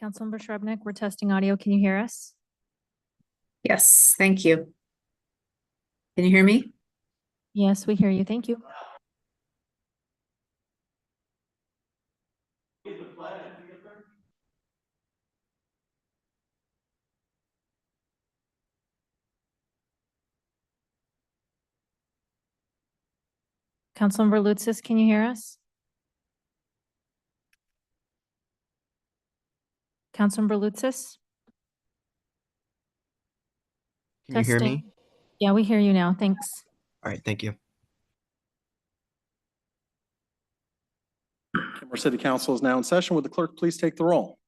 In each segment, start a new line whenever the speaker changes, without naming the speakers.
Councilmember Shrubnik, we're testing audio. Can you hear us?
Yes, thank you. Can you hear me?
Yes, we hear you. Thank you. Councilmember Lutsis, can you hear us? Councilmember Lutsis?
Can you hear
Testing.
me?
Yeah, we hear you now. Thanks.
All right, thank you.
Kenmore City Council is now in session. Would the clerk please take the roll?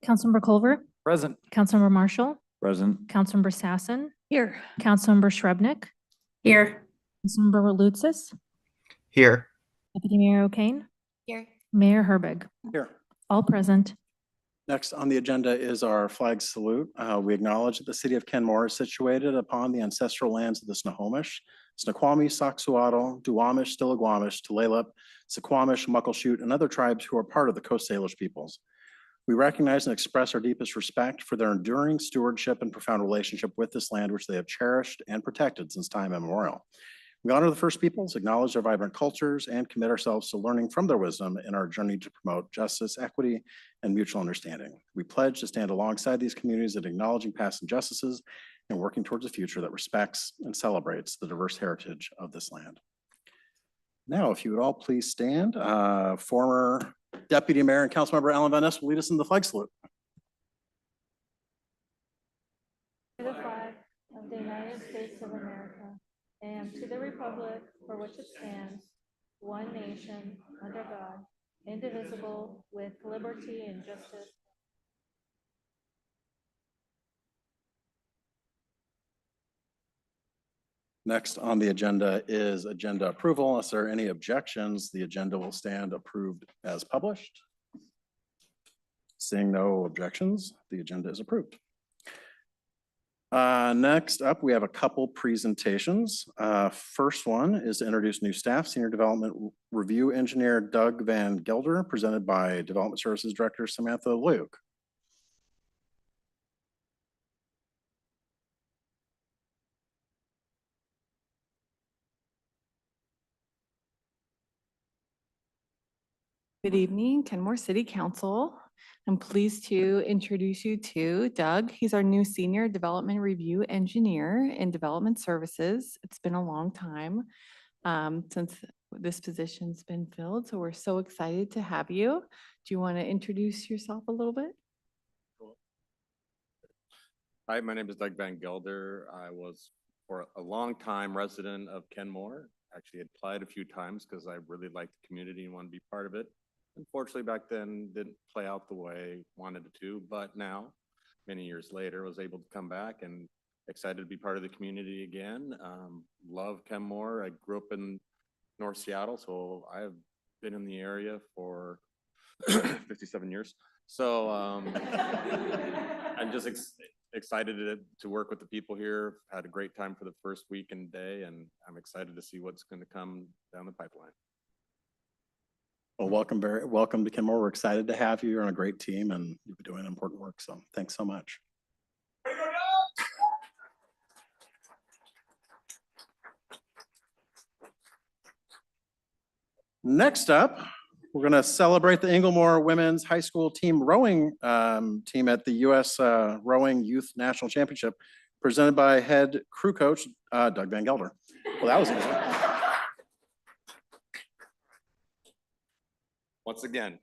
Councilmember Culver,
Present.
Councilmember Marshall,
Present.
Councilmember Sassen,
Here.
Councilmember Shrubnik,
Here.
Councilmember Lutsis,
Here.
Deputy Mayor O'Kane,
Here.
Mayor Herbig,
Here.
all present.
Next on the agenda is our flag salute. We acknowledge that the city of Kenmore is situated upon the ancestral lands of the Snohomish, Snoqualmie, Soxhawtla, Duwamish, Stillaguamish, Tulalip, Suquamish, Muckleshoot, and other tribes who are part of the Coast Salish peoples. We recognize and express our deepest respect for their enduring stewardship and profound relationship with this land, which they have cherished and protected since time immemorial. We honor the First Peoples, acknowledge their vibrant cultures, and commit ourselves to learning from their wisdom in our journey to promote justice, equity, and mutual understanding. We pledge to stand alongside these communities in acknowledging past injustices and working towards a future that respects and celebrates the diverse heritage of this land. Now, if you would all please stand, former Deputy Mayor and Councilmember Ellen Van Ness will lead us in the flag salute.
To the flag of the United States of America and to the republic for which it stands, one nation, under God, indivisible, with liberty and justice.
Next on the agenda is agenda approval. Unless there are any objections, the agenda will stand approved as published. Seeing no objections, the agenda is approved. Next up, we have a couple presentations. First one is to introduce new staff, Senior Development Review Engineer Doug Van Gelder, presented by Development Services Director Samantha Luke.
Good evening, Kenmore City Council. I'm pleased to introduce you to Doug. He's our new Senior Development Review Engineer in Development Services. It's been a long time since this position's been filled, so we're so excited to have you. Do you want to introduce yourself a little bit?
Hi, my name is Doug Van Gelder. I was for a long time resident of Kenmore. Actually applied a few times because I really liked the community and wanted to be part of it. Unfortunately, back then didn't play out the way I wanted it to, but now, many years later, was able to come back and excited to be part of the community again. Love Kenmore. I grew up in North Seattle, so I've been in the area for 57 years. So I'm just excited to work with the people here. Had a great time for the first week and day, and I'm excited to see what's going to come down the pipeline.
Well, welcome to Kenmore. We're excited to have you. You're on a great team and you've been doing important work. So thanks so much. Next up, we're going to celebrate the Inglemore Women's High School Team Rowing team at the U.S. Rowing Youth National Championship, presented by head crew coach Doug Van Gelder. Well, that was easy.
Once again,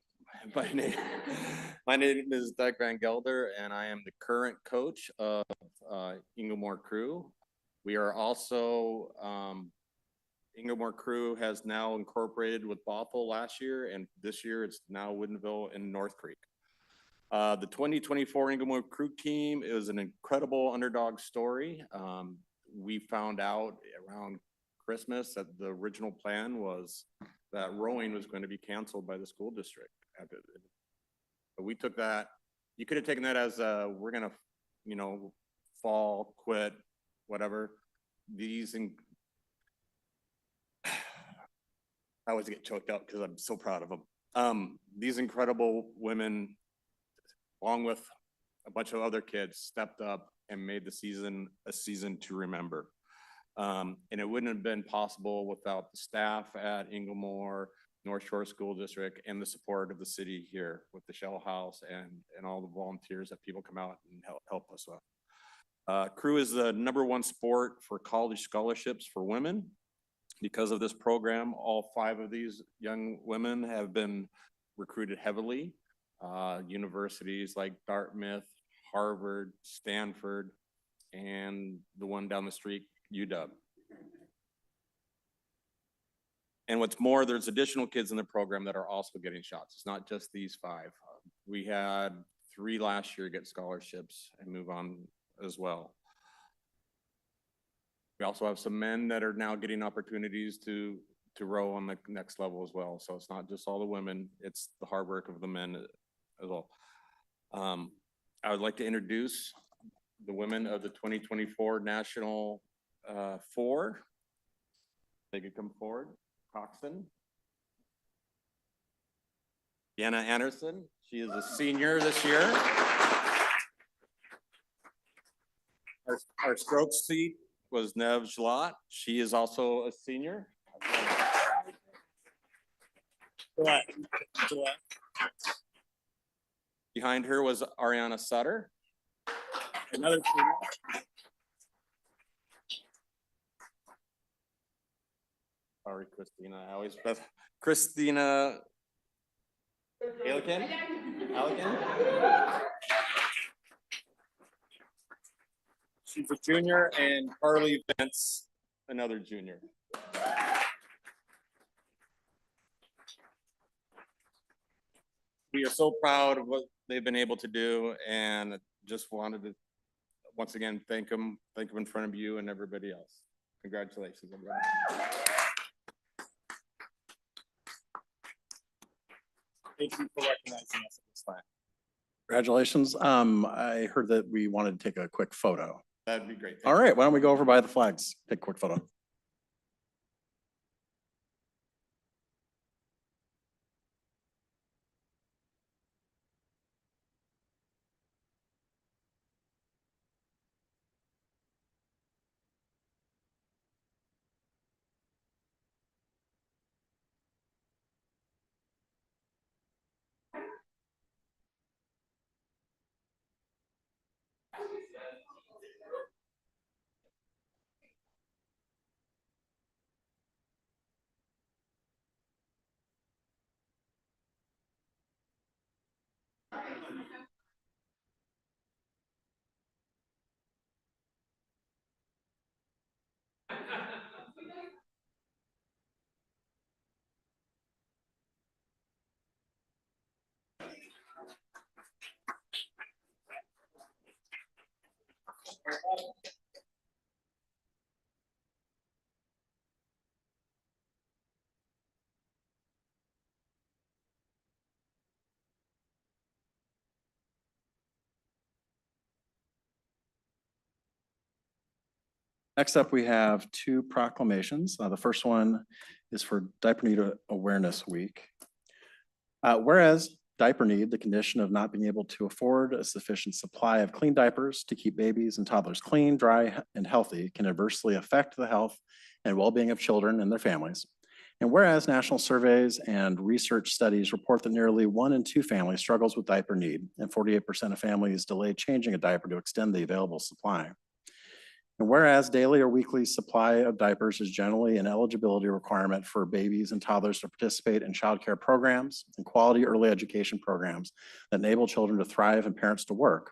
my name is Doug Van Gelder, and I am the current coach of Inglemore Crew. We are also, Inglemore Crew has now incorporated with Bothell last year, and this year it's now Woodinville and North Creek. The 2024 Inglemore Crew team is an incredible underdog story. We found out around Christmas that the original plan was that rowing was going to be canceled by the school district. But we took that, you could have taken that as we're going to, fall, quit, whatever. I always get choked up because I'm so proud of them. These incredible women along with a bunch of other kids, stepped up and made the season a season to remember. And it wouldn't have been possible without the staff at Inglemore, North Shore School District, and the support of the city here with the Shell House and all the volunteers that people come out and help us with. Crew is the #1 sport for college scholarships for women. Because of this program, all 5 of these young women have been recruited heavily. Universities like Dartmouth, Harvard, Stanford, and the one down the street, UW. And what's more, there's additional kids in the program that are also getting shots. It's not just these 5. We had 3 last year get scholarships and move on as well. We also have some men that are now getting opportunities to row on the next level as well. So it's not just all the women, it's the hard work of the men as well. I would like to introduce the women of the 2024 National 4. They could come forward. Coxon. Deanna Anderson, she is a senior this year. Our stroke seat was Nev Jlat. She is also a senior. Behind her was Ariana Sutter. Another senior. Sorry, Christina. I always Christina Alican? She's a junior, and Carly Vince, another junior. We are so proud of what they've been able to do, and just wanted to once again thank them in front of you and everybody else. Congratulations, everybody. Thank you for recognizing us at this time.
Congratulations. I heard that we wanted to take a quick photo.
That'd be great.
All right, why don't we go over by the flags, take a quick photo. Next up, we have 2 proclamations. The first one is for Diaper Need Awareness Week. Whereas diaper need, the condition of not being able to afford a sufficient supply of clean diapers to keep babies and toddlers clean, dry, and healthy, can adversely affect the health and well-being of children and their families. And whereas national surveys and research studies report that nearly 1 in 2 families struggles with diaper need, and 48% of families delay changing a diaper to extend the available supply. And whereas daily or weekly supply of diapers is generally an eligibility requirement for babies and toddlers to participate in childcare programs and quality early education programs that enable children to thrive and parents to work.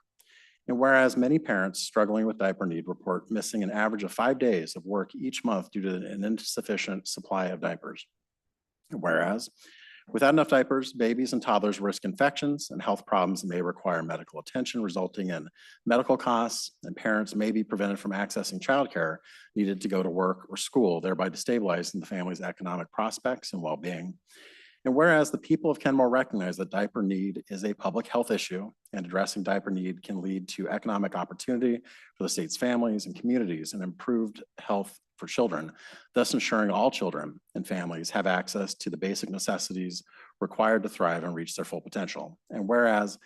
And whereas many parents struggling with diaper need report missing an average of 5 days of work each month due to an insufficient supply of diapers. And whereas without enough diapers, babies and toddlers risk infections and health problems and may require medical attention, resulting in medical costs, and parents may be prevented from accessing childcare needed to go to work or school, thereby destabilizing the family's economic prospects and well-being. And whereas the people of Kenmore recognize that diaper need is a public health issue, and addressing diaper need can lead to economic opportunity for the state's families and communities and improved health for children, thus ensuring all children and families have access to the basic necessities required to thrive and reach their full potential. And whereas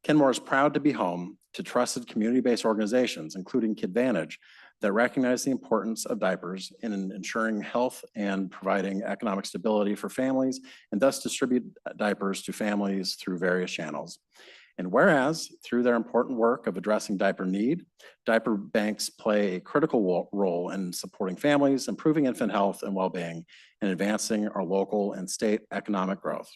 Kenmore is proud to be home to trusted community-based organizations, including Kidvantage, that recognize the importance of diapers in ensuring health and providing economic stability for families, and thus distribute diapers to families through various channels. And whereas, through their important work of addressing diaper need, diaper banks play a critical role in supporting families, improving infant health and well-being, and advancing our local and state economic growth.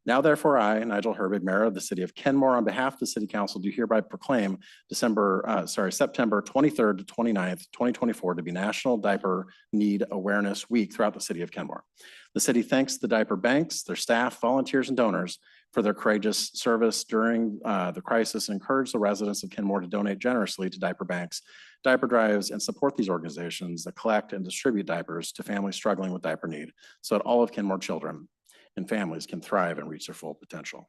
Now therefore, I, Nigel Herbig, Mayor of the City of Kenmore, on behalf of the City Council, do hereby proclaim September 23rd to 29th, 2024 to be National Diaper Need Awareness Week throughout the City of Kenmore. The city thanks the diaper banks, their staff, volunteers, and donors for their courageous service during the crisis, and encourage the residents of Kenmore to donate generously to diaper banks, diaper drives, and support these organizations that collect and distribute diapers to families struggling with diaper need, so that all of Kenmore children and families can thrive and reach their full potential.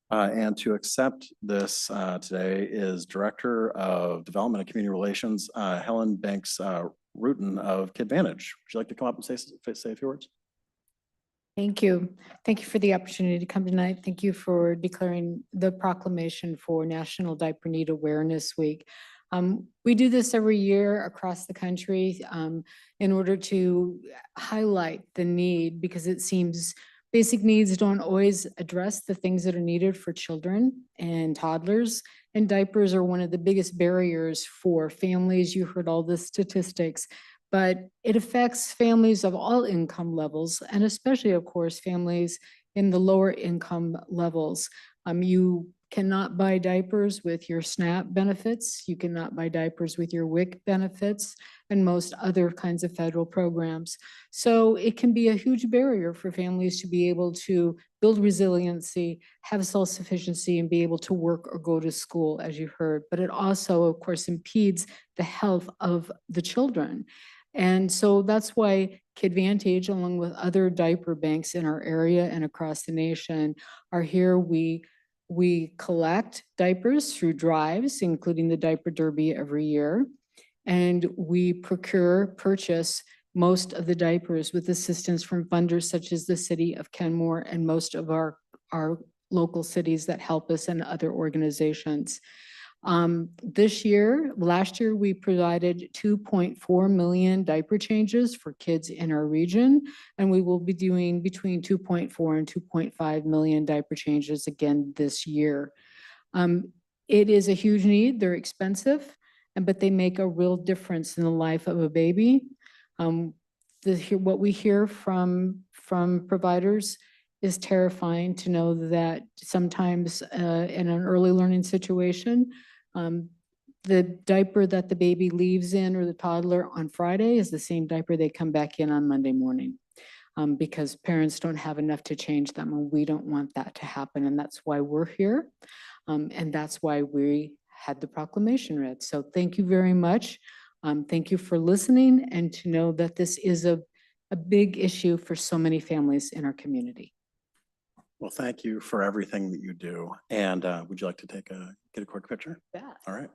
And to accept this today is Director of Development and Community Relations, Helen Banks Rutan of Kidvantage. Would you like to come up and say a few words?
Thank you. Thank you for the opportunity to come tonight. Thank you for declaring the proclamation for National Diaper Need Awareness Week. We do this every year across the country in order to highlight the need, because it seems basic needs don't always address the things that are needed for children and toddlers. And diapers are one of the biggest barriers for families. You heard all the statistics, but it affects families of all income levels, and especially, of course, families in the lower income levels. You cannot buy diapers with your SNAP benefits. You cannot buy diapers with your WIC benefits and most other kinds of federal programs. So it can be a huge barrier for families to be able to build resiliency, have self-sufficiency, and be able to work or go to school, as you heard. But it also, of course, impedes the health of the children. And so that's why Kidvantage, along with other diaper banks in our area and across the nation, are here. We collect diapers through drives, including the Diaper Derby every year. And we purchase most of the diapers with assistance from funders such as the City of Kenmore and most of our local cities that help us and other organizations. Last year, we provided 2.4 million diaper changes for kids in our region, and we will be doing between 2.4 and 2.5 million diaper changes again this year. It is a huge need. They're expensive, but they make a real difference in the life of a baby. What we hear from providers is terrifying to know that sometimes in an early learning situation, the diaper that the baby leaves in, or the toddler, on Friday is the same diaper they come back in on Monday morning, because parents don't have enough to change them, and we don't want that to happen. And that's why we're here. And that's why we had the proclamation read. So thank you very much. Thank you for listening, and to know that this is a big issue for so many families in our community.
Well, thank you for everything that you do. And would you like to get a quick picture?
Yeah.
All right.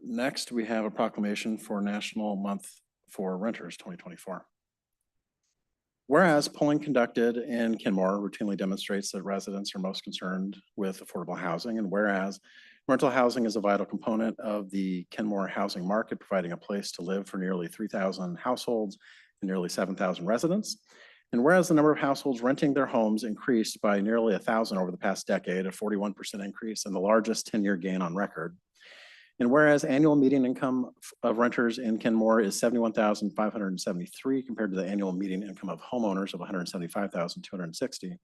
Next, we have a proclamation for National Month for Renters 2024. Whereas polling conducted in Kenmore routinely demonstrates that residents are most concerned with affordable housing, and whereas rental housing is a vital component of the Kenmore housing market, providing a place to live for nearly 3,000 households and nearly 7,000 residents. And whereas the number of households renting their homes increased by nearly 1,000 over the past decade, a 41% increase, and the largest 10-year gain on record. And whereas annual median income of renters in Kenmore is $71,573 compared to the annual median income of homeowners of $175,260.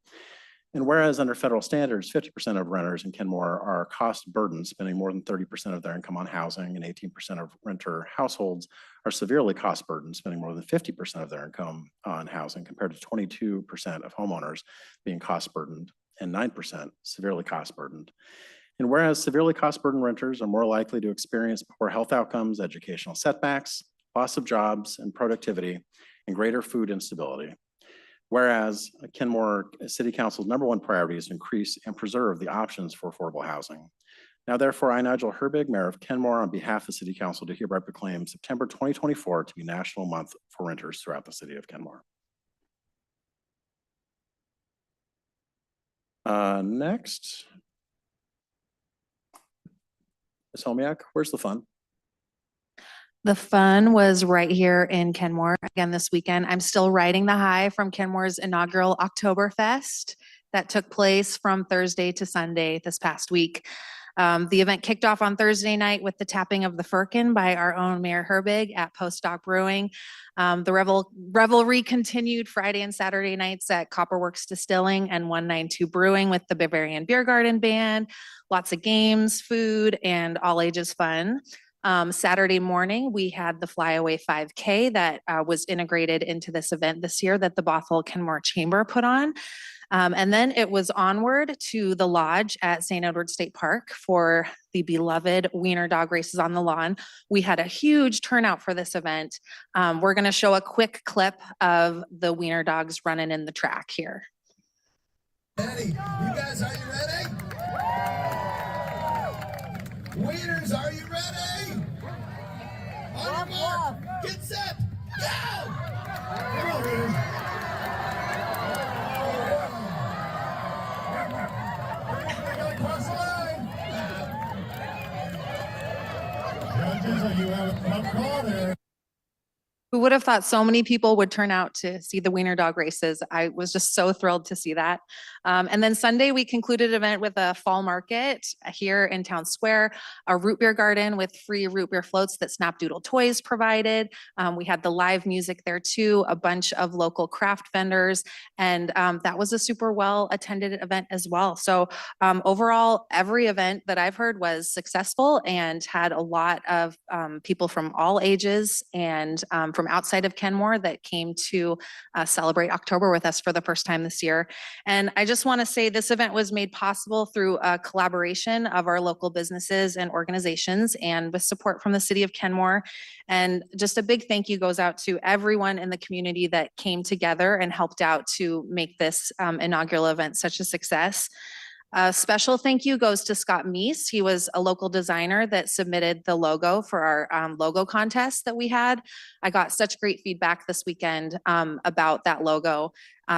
And whereas under federal standards, 50% of renters in Kenmore are cost burdened, spending more than 30% of their income on housing, and 18% of renter households are severely cost burdened, spending more than 50% of their income on housing, compared to 22% of homeowners being cost burdened and 9% severely cost burdened. And whereas severely cost burdened renters are more likely to experience poor health outcomes, educational setbacks, loss of jobs and productivity, and greater food instability. Whereas Kenmore City Council's #1 priority is to increase and preserve the options for affordable housing. Now therefore, I, Nigel Herbig, Mayor of Kenmore, on behalf of the City Council, do hereby proclaim September 2024 to be National Month for Renters throughout the city of Kenmore. Next. Ms. Homiak, where's the fun?
The fun was right here in Kenmore again this weekend. I'm still riding the high from Kenmore's inaugural Oktoberfest that took place from Thursday to Sunday this past week. The event kicked off on Thursday night with the tapping of the firkin by our own Mayor Herbig at Postdoc Brewing. The revelry continued Friday and Saturday nights at Copperworks Distilling and 192 Brewing with the Bavarian Beer Garden Band. Lots of games, food, and all ages fun. Saturday morning, we had the Flyaway 5K that was integrated into this event this year that the Bothell Kenmore Chamber put on. And then it was onward to the lodge at St. Edward State Park for the beloved wiener dog races on the lawn. We had a huge turnout for this event. We're going to show a quick clip of the wiener dogs running in the track here.
Ready? You guys, are you ready? Wieners, are you ready? On your mark, get set, go! Come on, Wieners. Cross the line. Judges, you have a tough call there.
Who would have thought so many people would turn out to see the wiener dog races? I was just so thrilled to see that. And then Sunday, we concluded an event with a fall market here in Town Square, a root beer garden with free root beer floats that Snapdoodle Toys provided. We had the live music there too, a bunch of local craft vendors, and that was a super well attended event as well. So overall, every event that I've heard was successful and had a lot of people from all ages and from outside of Kenmore that came to celebrate October with us for the first time this year. And I just want to say this event was made possible through a collaboration of our local businesses and organizations and with support from the city of Kenmore. And just a big thank you goes out to everyone in the community that came together and helped out to make this inaugural event such a success. A special thank you goes to Scott Meese. He was a local designer that submitted the logo for our logo contest that we had. I got such great feedback this weekend about that logo.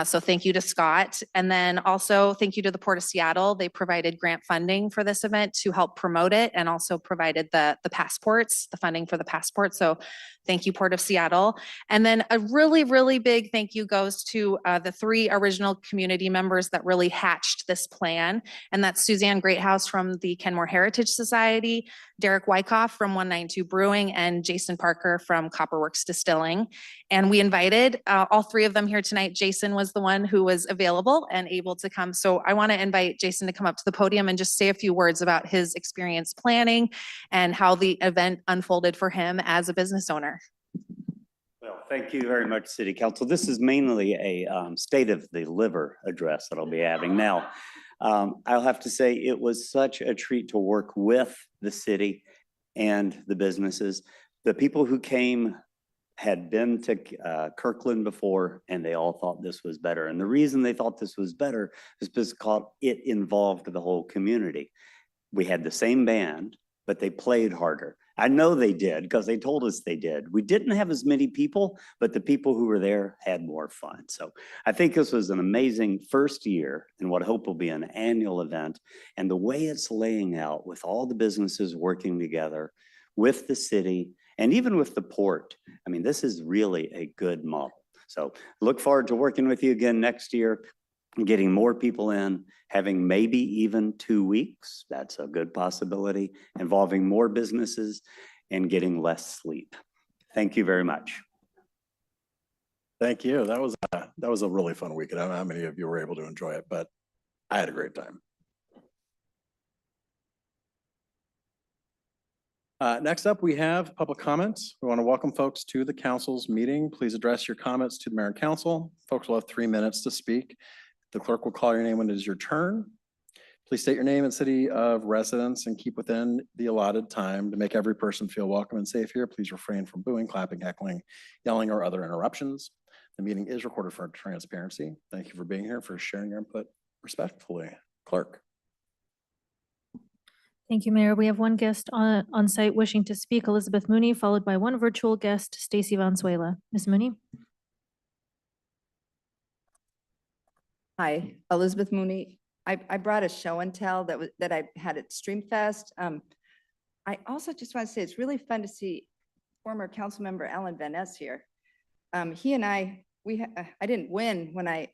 So thank you to Scott. And then also thank you to the Port of Seattle. They provided grant funding for this event to help promote it and also provided the passports, the funding for the passport. So thank you, Port of Seattle. And then a really, really big thank you goes to the 3 original community members that really hatched this plan. And that's Suzanne Greathouse from the Kenmore Heritage Society, Derek Wyckoff from 192 Brewing, and Jason Parker from Copperworks Distilling. And we invited all 3 of them here tonight. Jason was the one who was available and able to come. So I want to invite Jason to come up to the podium and just say a few words about his experience planning and how the event unfolded for him as a business owner.
Well, thank you very much, City Council. This is mainly a state of the liver address that I'll be having. Now, I'll have to say it was such a treat to work with the city and the businesses. The people who came had been to Kirkland before, and they all thought this was better. And the reason they thought this was better is because it involved the whole community. We had the same band, but they played harder. I know they did because they told us they did. We didn't have as many people, but the people who were there had more fun. So I think this was an amazing first year in what I hope will be an annual event. And the way it's laying out with all the businesses working together with the city and even with the port, I mean, this is really a good model. So look forward to working with you again next year, getting more people in, having maybe even 2 weeks. That's a good possibility, involving more businesses and getting less sleep. Thank you very much.
Thank you. That was a really fun weekend. I don't know how many of you were able to enjoy it, but I had a great time. Next up, we have public comments. We want to welcome folks to the council's meeting. Please address your comments to the mayor and council. Folks will have 3 minutes to speak. The clerk will call your name when it is your turn. Please state your name and city of residence and keep within the allotted time to make every person feel welcome and safe here. Please refrain from booing, clapping, heckling, yelling, or other interruptions. The meeting is recorded for transparency. Thank you for being here, for sharing your input respectfully. Clerk.
Thank you, Mayor. We have one guest on site wishing to speak, Elizabeth Mooney, followed by one virtual guest, Stacy Valenzuela. Ms. Mooney?
Hi, Elizabeth Mooney. I brought a show and tell that I had at Streamfest. I also just want to say it's really fun to see former council member Alan Van Ness here. He and I didn't win when I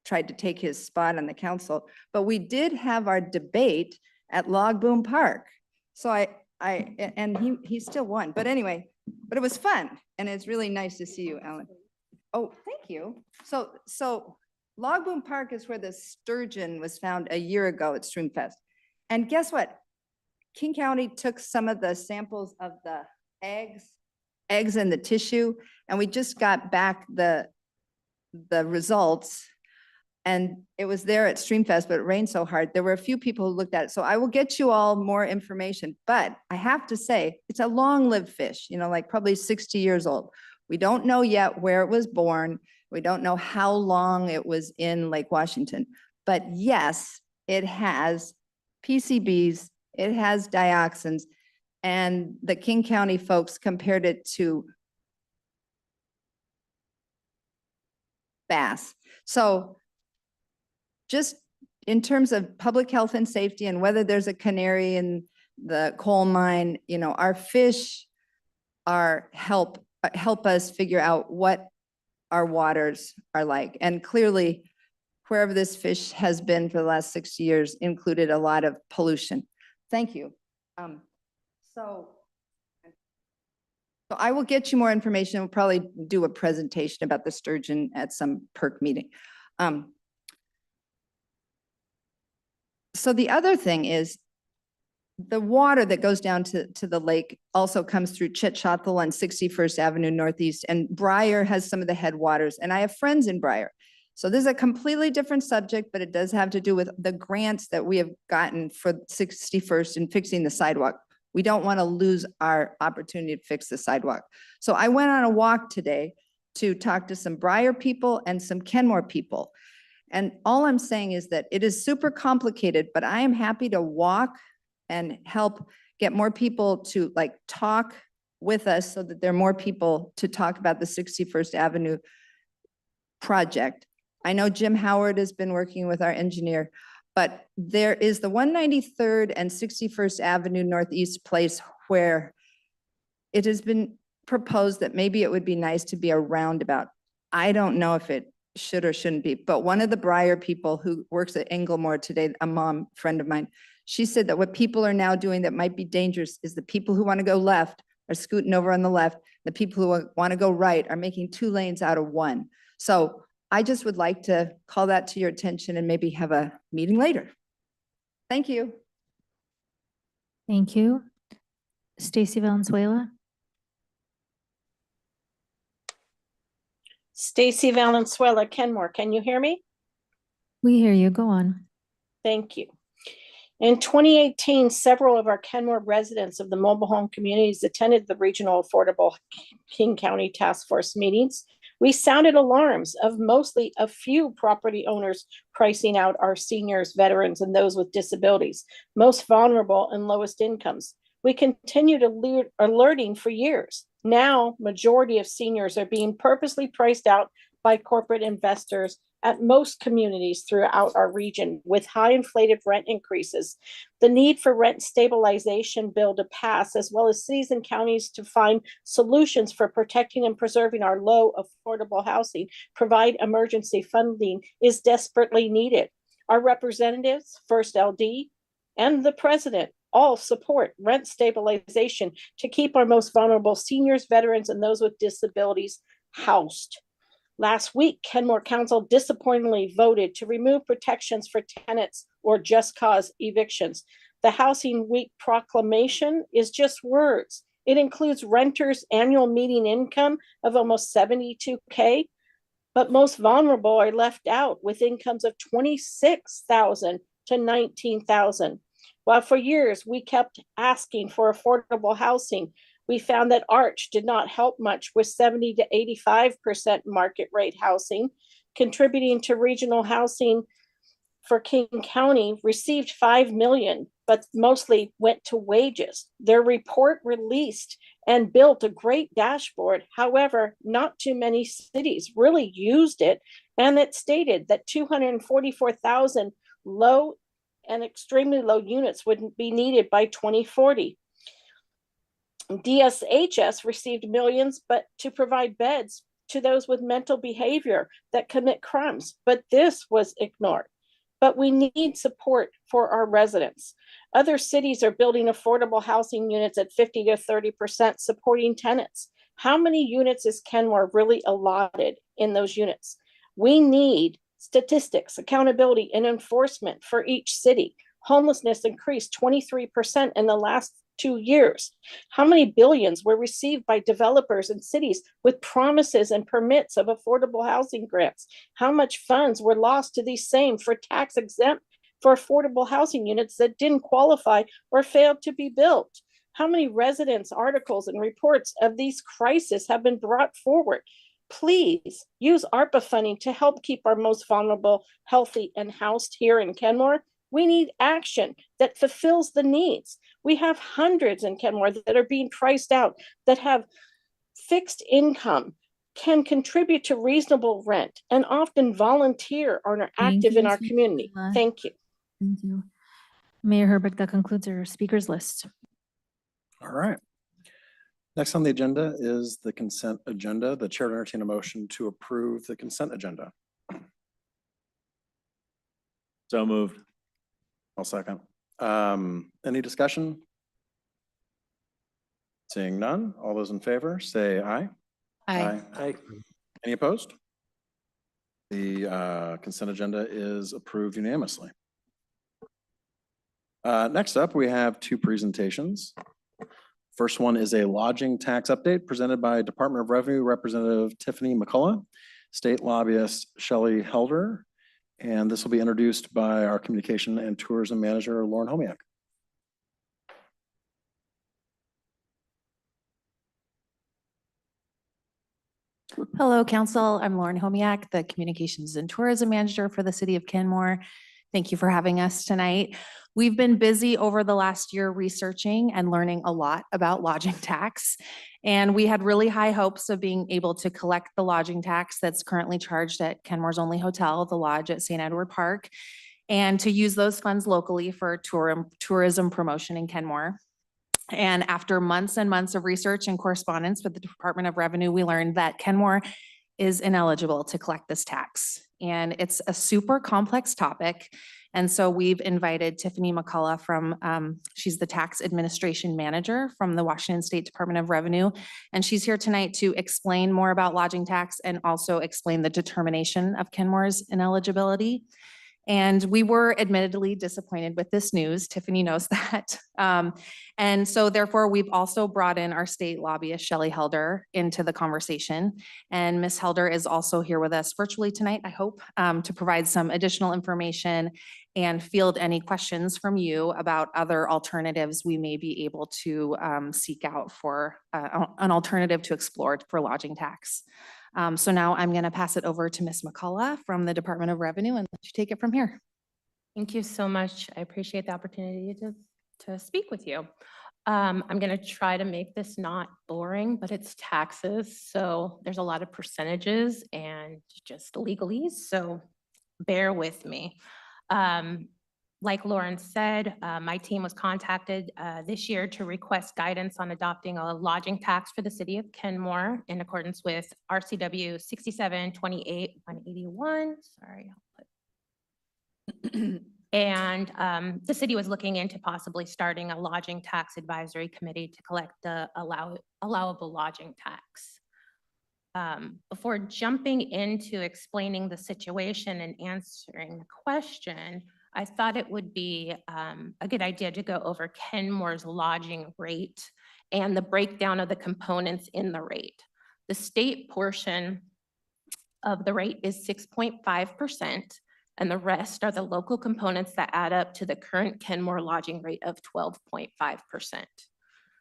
tried to take his spot on the council, but we did have our debate at Log Boom Park. So he still won. But anyway, but it was fun. And it's really nice to see you, Alan. Oh, thank you. So Log Boom Park is where the sturgeon was found a year ago at Streamfest. And guess what? King County took some of the samples of the eggs and the tissue, and we just got back the results. And it was there at Streamfest, but it rained so hard. There were a few people who looked at it. So I will get you all more information, but I have to say, it's a long-lived fish, like probably 60 years old. We don't know yet where it was born. We don't know how long it was in Lake Washington, but yes, it has PCBs, it has dioxins, and the King County folks compared it to bass. So just in terms of public health and safety and whether there's a canary in the coal mine, our fish help us figure out what our waters are like. And clearly, wherever this fish has been for the last 60 years included a lot of pollution. Thank you. So I will get you more information. We'll probably do a presentation about the sturgeon at some PERC meeting. So the other thing is the water that goes down to the lake also comes through Chetchathel on 61st Avenue Northeast, and Briar has some of the headwaters, and I have friends in Briar. So this is a completely different subject, but it does have to do with the grants that we have gotten for 61st and fixing the sidewalk. We don't want to lose our opportunity to fix the sidewalk. So I went on a walk today to talk to some Briar people and some Kenmore people. And all I'm saying is that it is super complicated, but I am happy to walk and help get more people to talk with us so that there are more people to talk about the 61st Avenue project. I know Jim Howard has been working with our engineer, but there is the 193rd and 61st Avenue Northeast place where it has been proposed that maybe it would be nice to be a roundabout. I don't know if it should or shouldn't be, but one of the Briar people who works at Englemore today, a mom friend of mine, she said that what people are now doing that might be dangerous is the people who want to go left are scooting over on the left. The people who want to go right are making 2 lanes out of 1. So I just would like to call that to your attention and maybe have a meeting later. Thank you.
Thank you. Stacy Valenzuela?
Stacy Valenzuela, Kenmore. Can you hear me?
We hear you. Go on.
Thank you. In 2018, several of our Kenmore residents of the mobile home communities attended the Regional Affordable King County Task Force meetings. We sounded alarms of mostly a few property owners pricing out our seniors, veterans, and those with disabilities, most vulnerable and lowest incomes. We continued alerting for years. Now, majority of seniors are being purposely priced out by corporate investors at most communities throughout our region with high inflated rent increases. The need for rent stabilization bill to pass, as well as cities and counties to find solutions for protecting and preserving our low affordable housing, provide emergency funding, is desperately needed. Our representatives, First LD, and the president all support rent stabilization to keep our most vulnerable seniors, veterans, and those with disabilities housed. Last week, Kenmore Council disappointingly voted to remove protections for tenants or just cause evictions. The Housing Week proclamation is just words. It includes renters' annual median income of almost 72K, but most vulnerable are left out with incomes of 26,000 to 19,000. While for years we kept asking for affordable housing, we found that Arch did not help much with 70 to 85% market rate housing, contributing to regional housing for King County received 5 million, but mostly went to wages. Their report released and built a great dashboard. However, not too many cities really used it. And it stated that 244,000 low and extremely low units would be needed by 2040. DSHS received millions, but to provide beds to those with mental behavior that commit crimes. But this was ignored. But we need support for our residents. Other cities are building affordable housing units at 50 to 30% supporting tenants. How many units is Kenmore really allotted in those units? We need statistics, accountability, and enforcement for each city. Homelessness increased 23% in the last 2 years. How many billions were received by developers and cities with promises and permits of affordable housing grants? How much funds were lost to these same for tax exempt for affordable housing units that didn't qualify or failed to be built? How many residents, articles, and reports of these crises have been brought forward? Please use ARPA funding to help keep our most vulnerable healthy and housed here in Kenmore. We need action that fulfills the needs. We have hundreds in Kenmore that are being priced out, that have fixed income, can contribute to reasonable rent, and often volunteer or are active in our community. Thank you.
Thank you. Mayor Herbert, that concludes our speakers list.
All right. Next on the agenda is the consent agenda. The chair will entertain a motion to approve the consent agenda.
So moved.
I'll second. Any discussion? Seeing none, all those in favor, say aye.
Aye.
Any opposed? The consent agenda is approved unanimously. Next up, we have two presentations. First one is a lodging tax update presented by Department of Revenue Representative Tiffany McCullough, State Lobbyist Shelley Helder, and this will be introduced by our Communication and Tourism Manager, Lauren Homiak.
Hello, Council. I'm Lauren Homiak, the Communications and Tourism Manager for the City of Kenmore. Thank you for having us tonight. We've been busy over the last year researching and learning a lot about lodging tax. And we had really high hopes of being able to collect the lodging tax that's currently charged at Kenmore's only hotel, the Lodge at St. Edward Park, and to use those funds locally for tourism promotion in Kenmore. And after months and months of research and correspondence with the Department of Revenue, we learned that Kenmore is ineligible to collect this tax. And it's a super complex topic. And so we've invited Tiffany McCullough from, she's the Tax Administration Manager from the Washington State Department of Revenue. And she's here tonight to explain more about lodging tax and also explain the determination of Kenmore's ineligibility. And we were admittedly disappointed with this news. Tiffany knows that. And so therefore, we've also brought in our state lobbyist, Shelley Helder, into the conversation. And Ms. Helder is also here with us virtually tonight, I hope, to provide some additional information and field any questions from you about other alternatives we may be able to seek out for an alternative to explore for lodging tax. So now I'm going to pass it over to Ms. McCullough from the Department of Revenue and let you take it from here.
Thank you so much. I appreciate the opportunity to speak with you. I'm going to try to make this not boring, but it's taxes. So there's a lot of percentages and just legalese. So bear with me. Like Lauren said, my team was contacted this year to request guidance on adopting a lodging tax for the city of Kenmore in accordance with RCW 6728-181. Sorry, I'll put. And the city was looking into possibly starting a lodging tax advisory committee to collect the allowable lodging tax. Before jumping into explaining the situation and answering the question, I thought it would be a good idea to go over Kenmore's lodging rate and the breakdown of the components in the rate. The state portion of the rate is 6.5%, and the rest are the local components that add up to the current Kenmore lodging rate of 12.5%.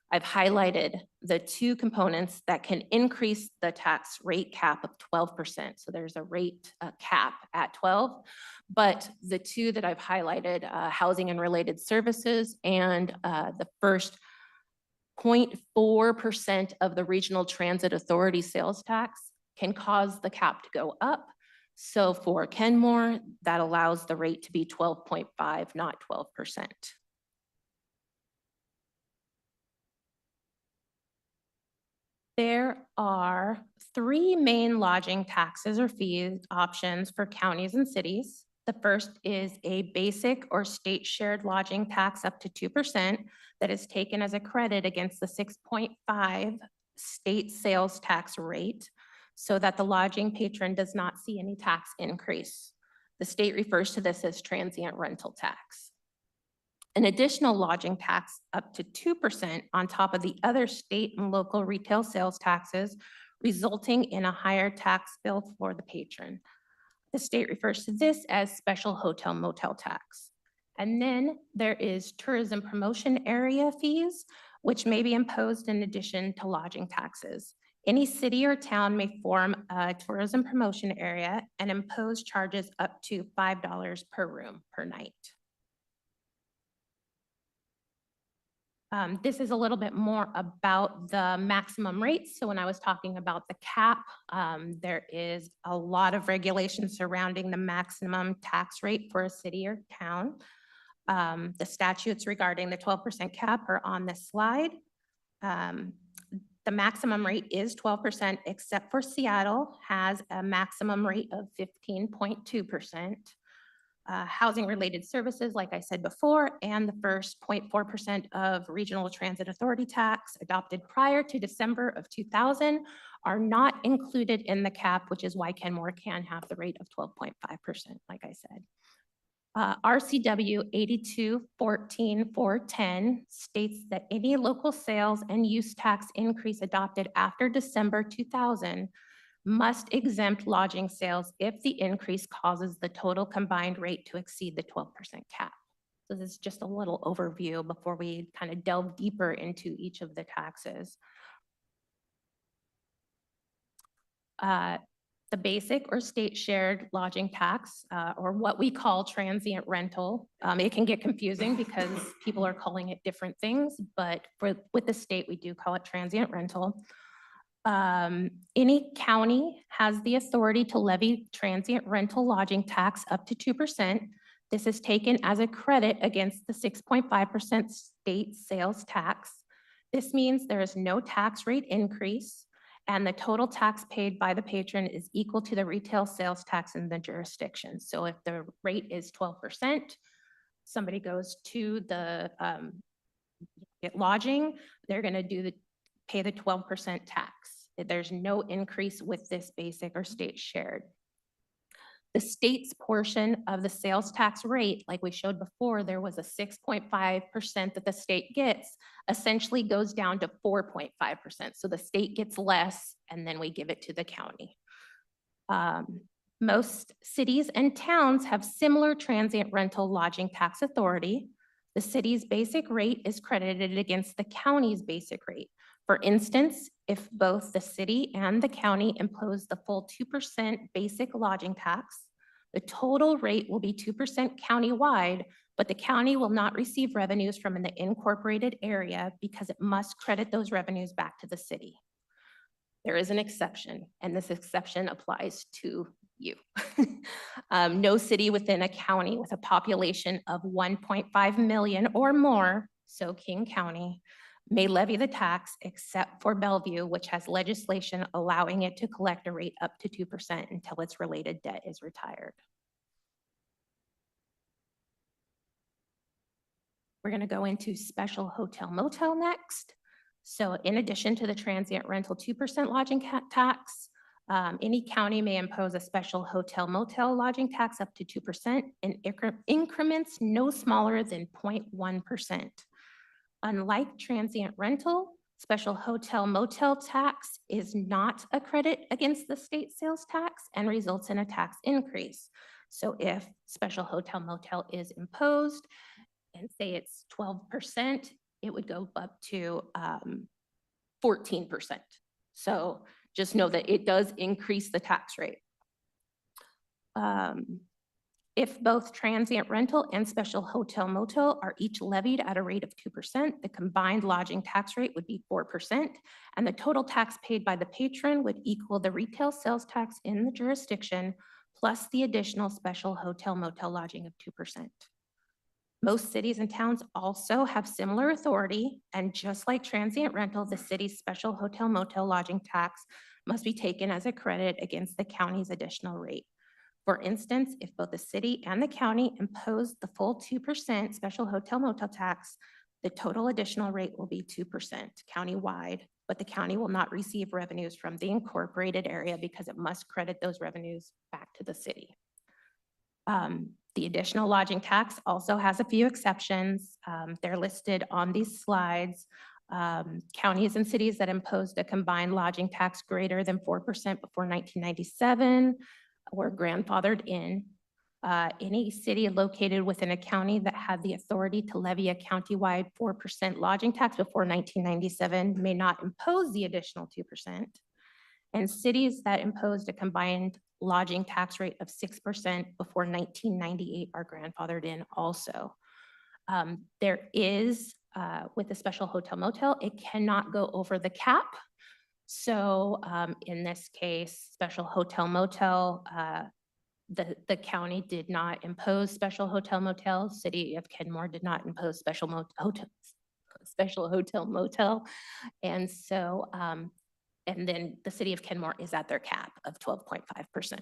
I've highlighted the two components that can increase the tax rate cap of 12%. So there's a rate cap at 12, but the two that I've highlighted, housing and related services and the first 0.4% of the Regional Transit Authority sales tax can cause the cap to go up. So for Kenmore, that allows the rate to be 12.5, not 12%. There are three main lodging taxes or fees options for counties and cities. The first is a basic or state shared lodging tax up to 2% that is taken as a credit against the 6.5 state sales tax rate so that the lodging patron does not see any tax increase. The state refers to this as transient rental tax. An additional lodging tax up to 2% on top of the other state and local retail sales taxes, resulting in a higher tax bill for the patron. The state refers to this as special hotel motel tax. And then there is tourism promotion area fees, which may be imposed in addition to lodging taxes. Any city or town may form a tourism promotion area and impose charges up to $5 per room per night. This is a little bit more about the maximum rates. So when I was talking about the cap, there is a lot of regulation surrounding the maximum tax rate for a city or town. The statutes regarding the 12% cap are on this slide. The maximum rate is 12%, except for Seattle has a maximum rate of 15.2%. Housing-related services, like I said before, and the first 0.4% of Regional Transit Authority tax adopted prior to December of 2000 are not included in the cap, which is why Kenmore can have the rate of 12.5%, like I said. RCW 82-14-410 states that any local sales and use tax increase adopted after December 2000 must exempt lodging sales if the increase causes the total combined rate to exceed the 12% cap. So this is just a little overview before we kind of delve deeper into each of the taxes. The basic or state shared lodging tax, or what we call transient rental. It can get confusing because people are calling it different things, but with the state, we do call it transient rental. Any county has the authority to levy transient rental lodging tax up to 2%. This is taken as a credit against the 6.5% state sales tax. This means there is no tax rate increase and the total tax paid by the patron is equal to the retail sales tax in the jurisdiction. So if the rate is 12%, somebody goes to the lodging, they're gonna pay the 12% tax. There's no increase with this basic or state shared. The state's portion of the sales tax rate, like we showed before, there was a 6.5% that the state gets, essentially goes down to 4.5%. So the state gets less and then we give it to the county. Most cities and towns have similar transient rental lodging tax authority. The city's basic rate is credited against the county's basic rate. For instance, if both the city and the county impose the full 2% basic lodging tax, the total rate will be 2% countywide, but the county will not receive revenues from the incorporated area because it must credit those revenues back to the city. There is an exception, and this exception applies to you. No city within a county with a population of 1.5 million or more, so King County, may levy the tax except for Bellevue, which has legislation allowing it to collect a rate up to 2% until its related debt is retired. We're going to go into special hotel motel next. So in addition to the transient rental 2% lodging tax, Any county may impose a special hotel motel lodging tax up to 2% in increments no smaller than 0.1%. Unlike transient rental, special hotel motel tax is not a credit against the state sales tax and results in a tax increase. So if special hotel motel is imposed and say it's 12%, it would go up to 14%. So just know that it does increase the tax rate. If both transient rental and special hotel motel are each levied at a rate of 2%, the combined lodging tax rate would be 4%, and the total tax paid by the patron would equal the retail sales tax in the jurisdiction, plus the additional special hotel motel lodging of 2%. Most cities and towns also have similar authority, and just like transient rental, the city's special hotel motel lodging tax must be taken as a credit against the county's additional rate. For instance, if both the city and the county impose the full 2% special hotel motel tax, the total additional rate will be 2% countywide, but the county will not receive revenues from the incorporated area because it must credit those revenues back to the city. The additional lodging tax also has a few exceptions. They're listed on these slides. Counties and cities that imposed a combined lodging tax greater than 4% before 1997 were grandfathered in. Any city located within a county that had the authority to levy a countywide 4% lodging tax before 1997 may not impose the additional 2%. And cities that imposed a combined lodging tax rate of 6% before 1998 are grandfathered in also. There is, with a special hotel motel, it cannot go over the cap. So in this case, special hotel motel, the county did not impose special hotel motel. City of Kenmore did not impose special hotel motel. And so, and then the city of Kenmore is at their cap of 12.5%.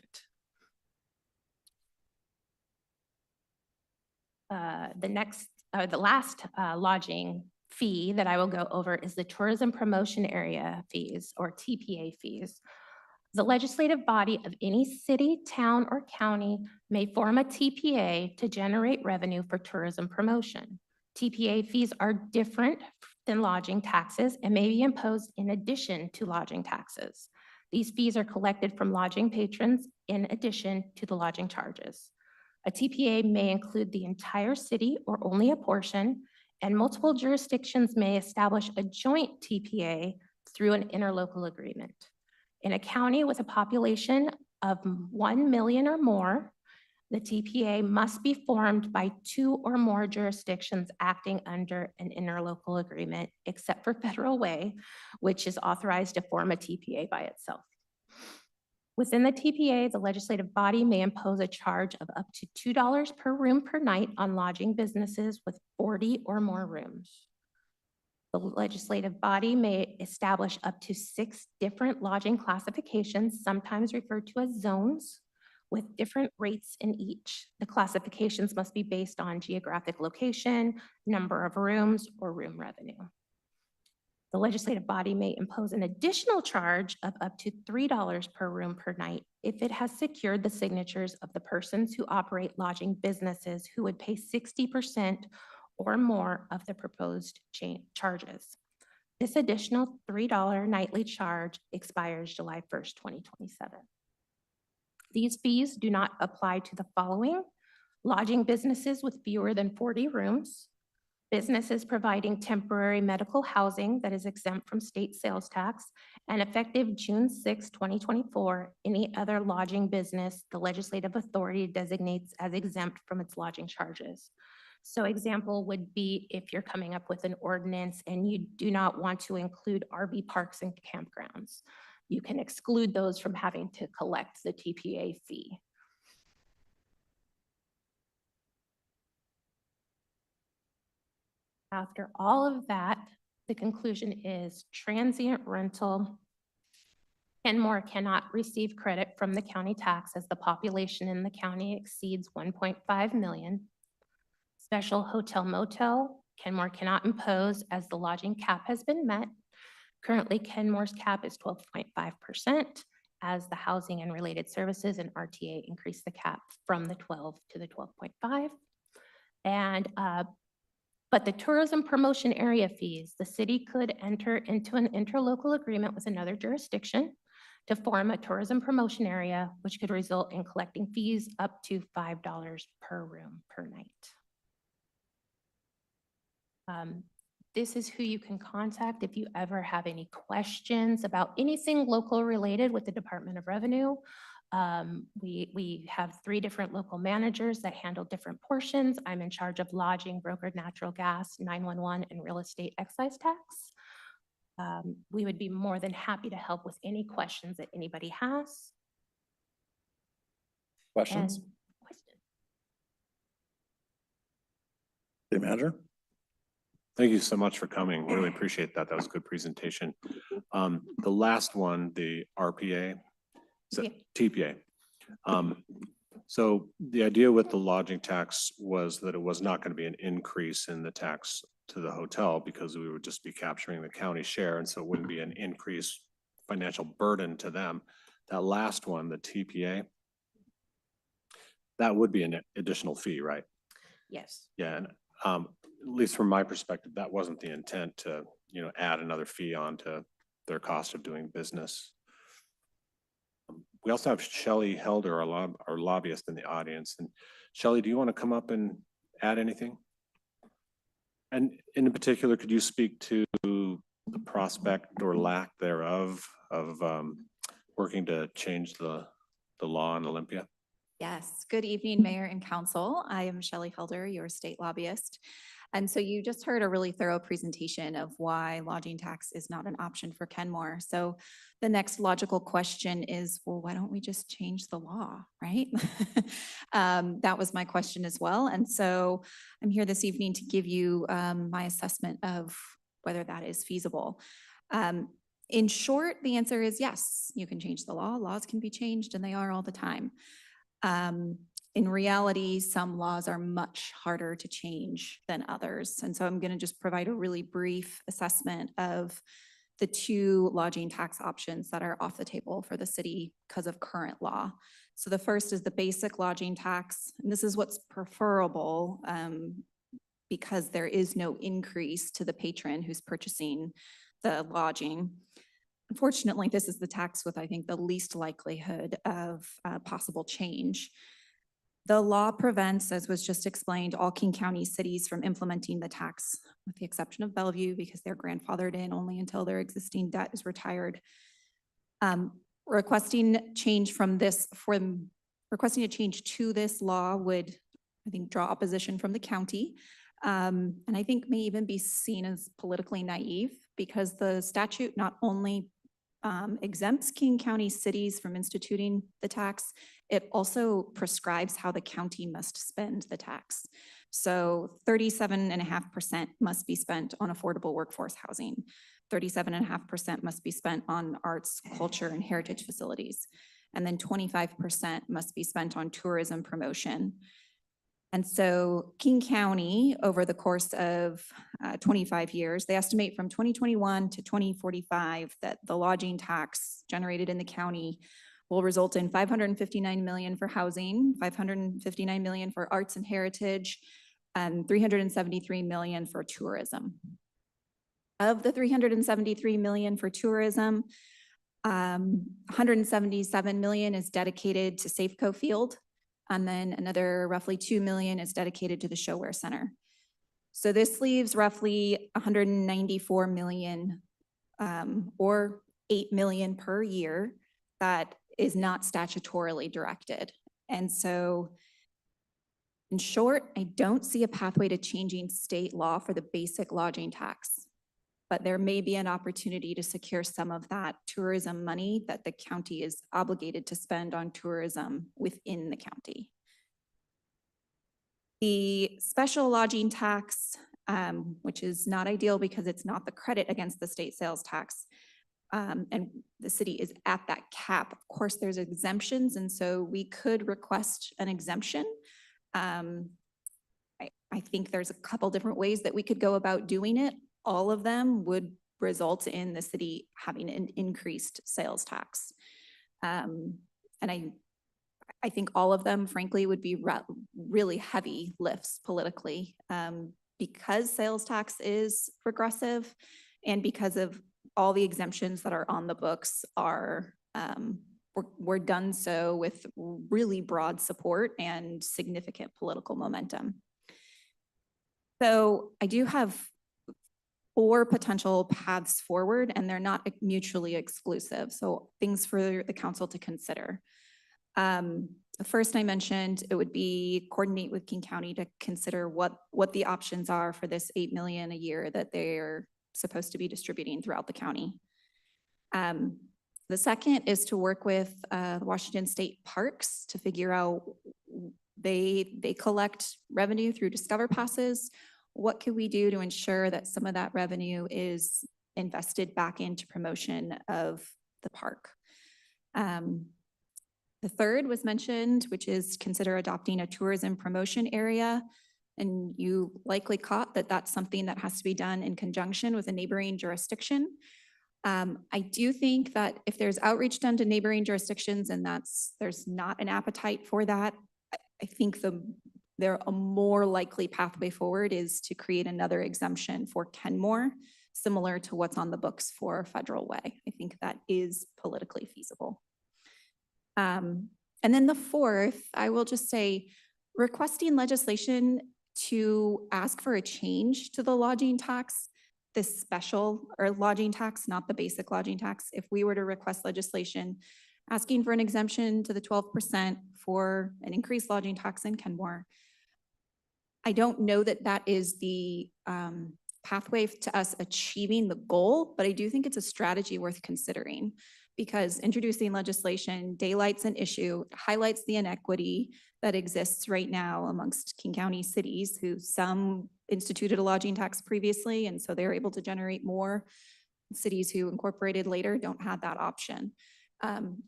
The last lodging fee that I will go over is the tourism promotion area fees, or TPA fees. The legislative body of any city, town, or county may form a TPA to generate revenue for tourism promotion. TPA fees are different than lodging taxes and may be imposed in addition to lodging taxes. These fees are collected from lodging patrons in addition to the lodging charges. A TPA may include the entire city or only a portion, and multiple jurisdictions may establish a joint TPA through an interlocal agreement. In a county with a population of 1 million or more, the TPA must be formed by 2 or more jurisdictions acting under an interlocal agreement, except for Federal Way, which is authorized to form a TPA by itself. Within the TPA, the legislative body may impose a charge of up to $2 per room per night on lodging businesses with 40 or more rooms. The legislative body may establish up to 6 different lodging classifications, sometimes referred to as zones, with different rates in each. The classifications must be based on geographic location, number of rooms, or room revenue. The legislative body may impose an additional charge of up to $3 per room per night if it has secured the signatures of the persons who operate lodging businesses who would pay 60% or more of the proposed charges. This additional $3 nightly charge expires July 1st, 2027. These fees do not apply to the following: lodging businesses with fewer than 40 rooms, businesses providing temporary medical housing that is exempt from state sales tax, and effective June 6, 2024, any other lodging business the legislative authority designates as exempt from its lodging charges. So example would be if you're coming up with an ordinance and you do not want to include RV parks and campgrounds. You can exclude those from having to collect the TPA fee. After all of that, the conclusion is transient rental. Kenmore cannot receive credit from the county tax as the population in the county exceeds 1.5 million. Special hotel motel, Kenmore cannot impose as the lodging cap has been met. Currently, Kenmore's cap is 12.5%, as the housing and related services and RTA increase the cap from the 12 to the 12.5. And, but the tourism promotion area fees, the city could enter into an interlocal agreement with another jurisdiction to form a tourism promotion area, which could result in collecting fees up to $5 per room per night. This is who you can contact if you ever have any questions about anything local related with the Department of Revenue. We have 3 different local managers that handle different portions. I'm in charge of lodging, brokered natural gas, 911, and real estate excise tax. We would be more than happy to help with any questions that anybody has.
Questions?
And
City Manager?
Thank you so much for coming. Really appreciate that. That was a good presentation. The last one, the RPA, is it TPA? So the idea with the lodging tax was that it was not going to be an increase in the tax to the hotel because we would just be capturing the county share, and so it wouldn't be an increased financial burden to them. That last one, the TPA, that would be an additional fee, right?
yes.
Yeah, and at least from my perspective, that wasn't the intent to, add another fee onto their cost of doing business. We also have Shelley Helder, our lobbyist in the audience. And Shelley, do you want to come up and add anything? And in particular, could you speak to the prospect or lack thereof of working to change the law in Olympia?
Yes, good evening, Mayor and Council. I am Shelley Helder, your state lobbyist. And so you just heard a really thorough presentation of why lodging tax is not an option for Kenmore. So the next logical question is, well, why don't we just change the law, right? That was my question as well. And so I'm here this evening to give you my assessment of whether that is feasible. In short, the answer is yes, you can change the law. Laws can be changed, and they are all the time. In reality, some laws are much harder to change than others. And so I'm going to just provide a really brief assessment of the 2 lodging tax options that are off the table for the city because of current law. So the first is the basic lodging tax. And this is what's preferable because there is no increase to the patron who's purchasing the lodging. Unfortunately, this is the tax with, I think, the least likelihood of possible change. The law prevents, as was just explained, all King County cities from implementing the tax, with the exception of Bellevue, because they're grandfathered in only until their existing debt is retired. Requesting a change to this law would, I think, draw opposition from the county. And I think may even be seen as politically naive because the statute not only exempts King County cities from instituting the tax, it also prescribes how the county must spend the tax. So 37.5% must be spent on affordable workforce housing. 37.5% must be spent on arts, culture, and heritage facilities. And then 25% must be spent on tourism promotion. And so King County, over the course of 25 years, they estimate from 2021 to 2045 that the lodging tax generated in the county will result in $559 million for housing, $559 million for arts and heritage, and $373 million for tourism. Of the $373 million for tourism, $177 million is dedicated to Safeco Field, and then another roughly $2 million is dedicated to the ShoWare Center. So this leaves roughly $194 million or $8 million per year that is not statutorily directed. And so in short, I don't see a pathway to changing state law for the basic lodging tax, but there may be an opportunity to secure some of that tourism money that the county is obligated to spend on tourism within the county. The special lodging tax, which is not ideal because it's not the credit against the state sales tax, and the city is at that cap. Of course, there's exemptions, and so we could request an exemption. I think there's a couple different ways that we could go about doing it. All of them would result in the city having an increased sales tax. And I think all of them frankly would be really heavy lifts politically, because sales tax is regressive and because of all the exemptions that are on the books are, were done so with really broad support and significant political momentum. So I do have 4 potential paths forward, and they're not mutually exclusive. So things for the council to consider. The first I mentioned, it would be coordinate with King County to consider what the options are for this 8 million a year that they're supposed to be distributing throughout the county. The second is to work with Washington State Parks to figure out, they collect revenue through Discover Passes. What can we do to ensure that some of that revenue is invested back into promotion of the park? The third was mentioned, which is consider adopting a tourism promotion area. And you likely caught that that's something that has to be done in conjunction with a neighboring jurisdiction. I do think that if there's outreach done to neighboring jurisdictions and there's not an appetite for that, I think a more likely pathway forward is to create another exemption for Kenmore, similar to what's on the books for Federal Way. I think that is politically feasible. And then the fourth, I will just say, requesting legislation to ask for a change to the lodging tax, this special or lodging tax, not the basic lodging tax. If we were to request legislation asking for an exemption to the 12% for an increased lodging tax in Kenmore, I don't know that that is the pathway to us achieving the goal, but I do think it's a strategy worth considering, because introducing legislation daylights an issue, highlights the inequity that exists right now amongst King County cities, who some instituted a lodging tax previously, and so they're able to generate more. Cities who incorporated later don't have that option.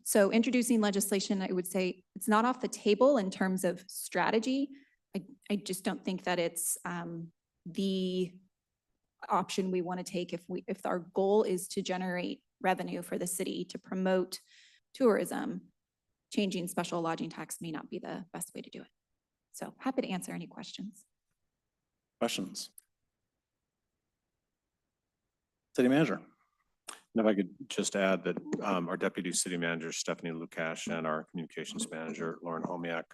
So introducing legislation, I would say it's not off the table in terms of strategy. I just don't think that it's the option we want to take if our goal is to generate revenue for the city to promote tourism. Changing special lodging tax may not be the best way to do it. So happy to answer any questions.
Questions? City Manager.
And if I could just add that our Deputy City Manager, Stephanie Lukash, and our Communications Manager, Lauren Homiak,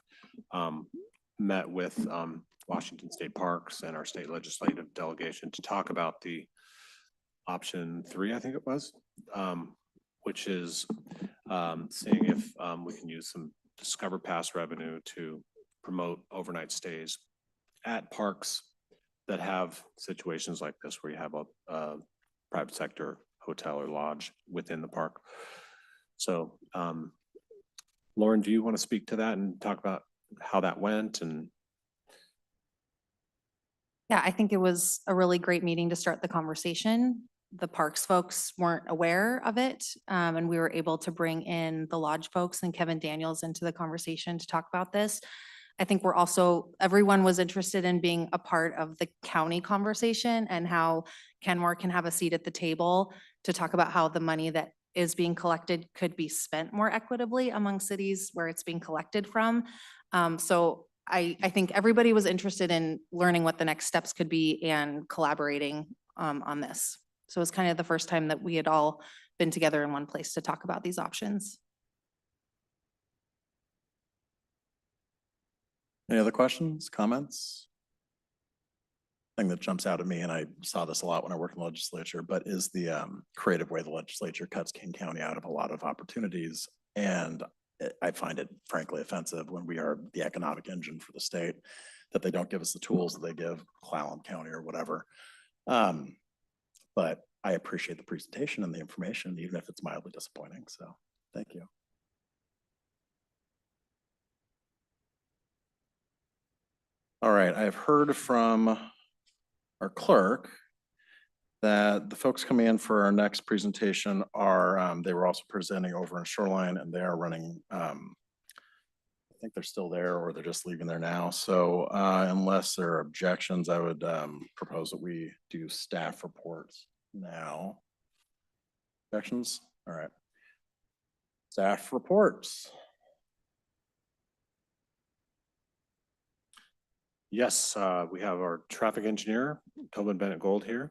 met with Washington State Parks and our state legislative delegation to talk about the option 3, I think it was, which is seeing if we can use some Discover Pass revenue to promote overnight stays at parks that have situations like this, where you have a private sector hotel or lodge within the park. So Lauren, do you want to speak to that and talk about how that went? And
Yeah, I think it was a really great meeting to start the conversation. The parks folks weren't aware of it, and we were able to bring in the lodge folks and Kevin Daniels into the conversation to talk about this. I think everyone was interested in being a part of the county conversation and how Kenmore can have a seat at the table to talk about how the money that is being collected could be spent more equitably among cities where it's being collected from. So I think everybody was interested in learning what the next steps could be and collaborating on this. So it was kind of the first time that we had all been together in one place to talk about these options.
Any other questions, comments? Thing that jumps out at me, and I saw this a lot when I worked in the legislature, but is the creative way the legislature cuts King County out of a lot of opportunities. And I find it frankly offensive when we are the economic engine for the state, that they don't give us the tools that they give Clallam County or whatever. But I appreciate the presentation and the information, even if it's mildly disappointing. So thank you. All right, I have heard from our clerk that the folks coming in for our next presentation are, they were also presenting over in Shoreline, and they are running, I think they're still there or they're just leaving there now. So unless there are objections, I would propose that we do staff reports now. Objections? All right. Staff reports.
Yes, we have our traffic engineer, Tobin Bennett Gold here.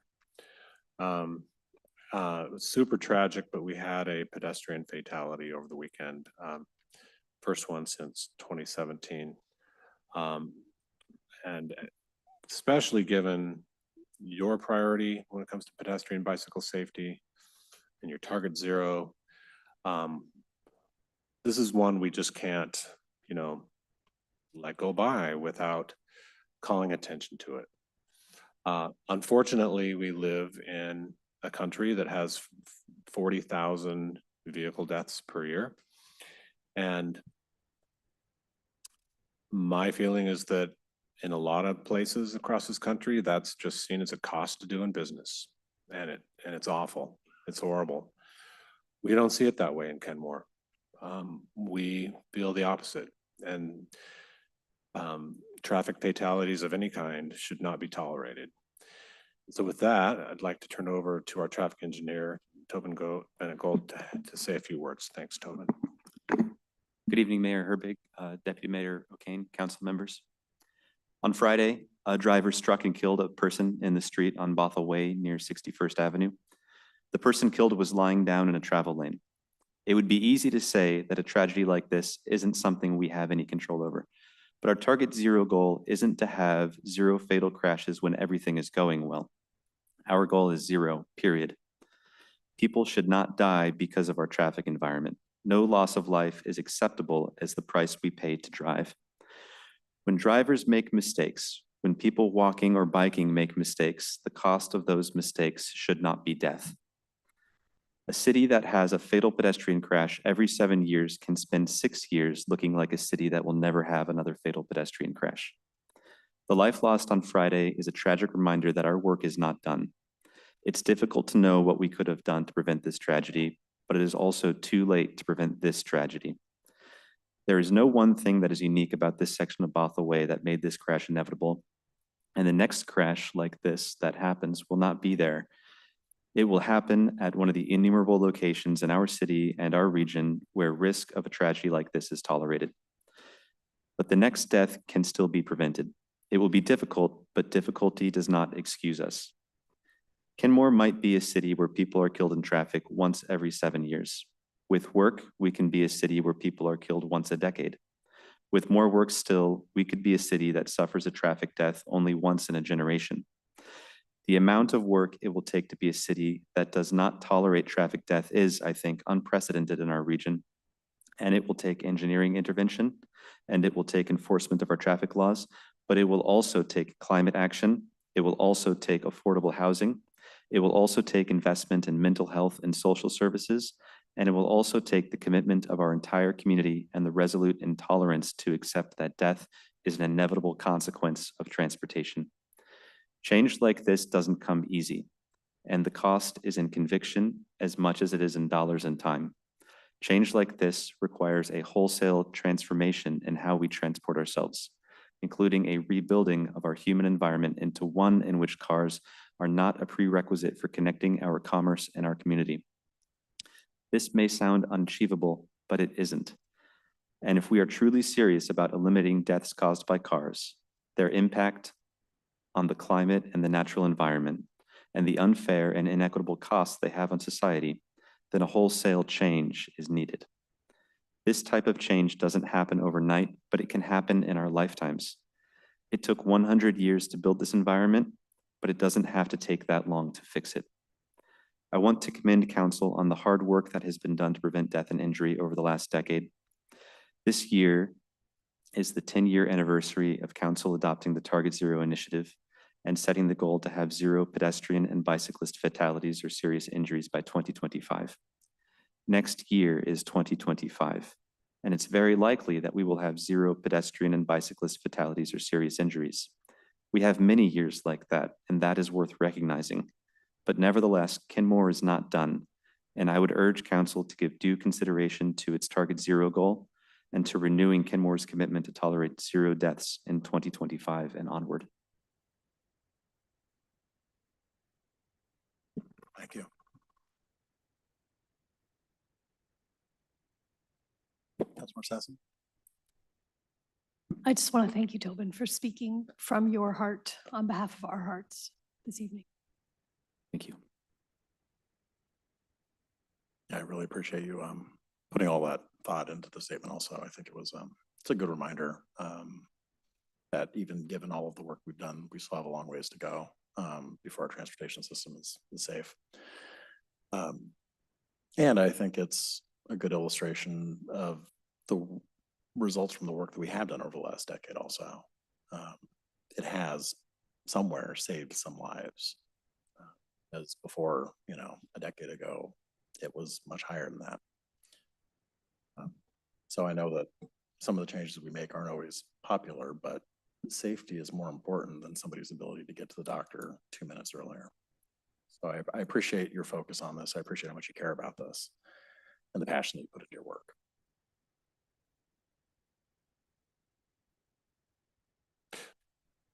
It was super tragic, but we had a pedestrian fatality over the weekend. First one since 2017. And especially given your priority when it comes to pedestrian bicycle safety and your target zero. This is one we just can't, let go by without calling attention to it. Unfortunately, we live in a country that has 40,000 vehicle deaths per year. And my feeling is that in a lot of places across this country, that's just seen as a cost to doing business. And it's awful. It's horrible. We don't see it that way in Kenmore. We feel the opposite. And traffic fatalities of any kind should not be tolerated. So with that, I'd like to turn over to our traffic engineer, Tobin Bennett Gold, to say a few words. Thanks, Tobin.
Good evening, Mayor Herbig, Deputy Mayor O'Kane, council members. On Friday, a driver struck and killed a person in the street on Bothell Way near 61st Avenue. The person killed was lying down in a travel lane. It would be easy to say that a tragedy like this isn't something we have any control over. But our target zero goal isn't to have zero fatal crashes when everything is going well. Our goal is zero, period. People should not die because of our traffic environment. No loss of life is acceptable as the price we pay to drive. When drivers make mistakes, when people walking or biking make mistakes, the cost of those mistakes should not be death. A city that has a fatal pedestrian crash every 7 years can spend 6 years looking like a city that will never have another fatal pedestrian crash. The life lost on Friday is a tragic reminder that our work is not done. It's difficult to know what we could have done to prevent this tragedy, but it is also too late to prevent this tragedy. There is no one thing that is unique about this section of Bothell Way that made this crash inevitable, and the next crash like this that happens will not be there. It will happen at one of the innumerable locations in our city and our region where risk of a tragedy like this is tolerated. But the next death can still be prevented. It will be difficult, but difficulty does not excuse us. Kenmore might be a city where people are killed in traffic once every 7 years. With work, we can be a city where people are killed once a decade. With more work still, we could be a city that suffers a traffic death only once in a generation. The amount of work it will take to be a city that does not tolerate traffic death is, I think, unprecedented in our region. And it will take engineering intervention, and it will take enforcement of our traffic laws, but it will also take climate action. It will also take affordable housing. It will also take investment in mental health and social services, and it will also take the commitment of our entire community and the resolute intolerance to accept that death is an inevitable consequence of transportation. Change like this doesn't come easy, and the cost is in conviction as much as it is in dollars and time. Change like this requires a wholesale transformation in how we transport ourselves, including a rebuilding of our human environment into one in which cars are not a prerequisite for connecting our commerce and our community. This may sound unachievable, but it isn't. And if we are truly serious about eliminating deaths caused by cars, their impact on the climate and the natural environment, and the unfair and inequitable costs they have on society, then a wholesale change is needed. This type of change doesn't happen overnight, but it can happen in our lifetimes. It took 100 years to build this environment, but it doesn't have to take that long to fix it. I want to commend Council on the hard work that has been done to prevent death and injury over the last decade. This year is the 10-year anniversary of Council adopting the Target Zero initiative and setting the goal to have zero pedestrian and bicyclist fatalities or serious injuries by 2025. Next year is 2025, and it's very likely that we will have zero pedestrian and bicyclist fatalities or serious injuries. We have many years like that, and that is worth recognizing. But nevertheless, Kenmore is not done, and I would urge Council to give due consideration to its Target Zero goal and to renewing Kenmore's commitment to tolerate zero deaths in 2025 and onward.
Thank you. Councilmember Sassen.
I just want to thank you, Tobin, for speaking from your heart on behalf of our hearts this evening.
Thank you.
I really appreciate you putting all that thought into the statement also. I think it was it's a good reminder that even given all of the work we've done, we still have a long ways to go before our transportation system is safe. And I think it's a good illustration of the results from the work that we have done over the last decade also. It has somewhere saved some lives. As before, you know, a decade ago, it was much higher than that. So I know that some of the changes we make aren't always popular, but safety is more important than somebody's ability to get to the doctor 2 minutes earlier. So I appreciate your focus on this. I appreciate how much you care about this and the passion that you put into your work.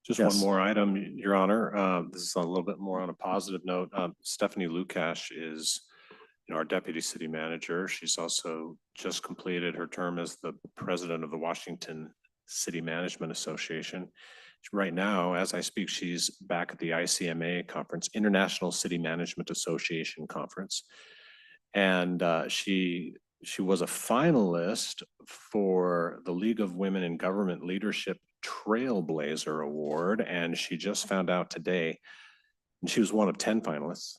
Just
Yes.
one more item, Your Honor. This is a little bit more on a positive note. Stephanie Lukash is our deputy city manager. She's also just completed her term as the president of the Washington City Management Association. Right now, as I speak, she's back at the ICMA conference, International City Management Association Conference. And she was a finalist for the League of Women in Government Leadership Trailblazer Award, and she just found out today, and she was one of 10 finalists.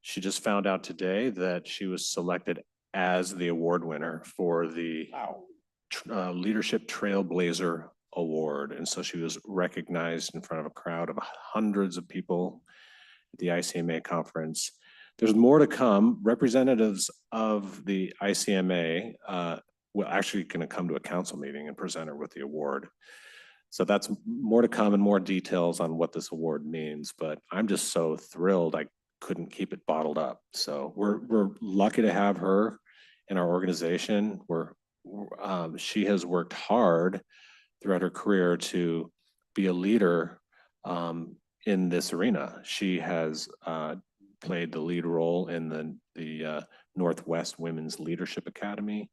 She just found out today that she was selected as the award winner for the Leadership Trailblazer Award. And so she was recognized in front of a crowd of hundreds of people at the ICMA conference. There's more to come. Representatives of the ICMA will actually going to come to a council meeting and present her with the award. So that's more to come and more details on what this award means. But I'm just so thrilled I couldn't keep it bottled up. So we're lucky to have her in our organization. She has worked hard throughout her career to be a leader in this arena. She has played the lead role in the Northwest Women's Leadership Academy.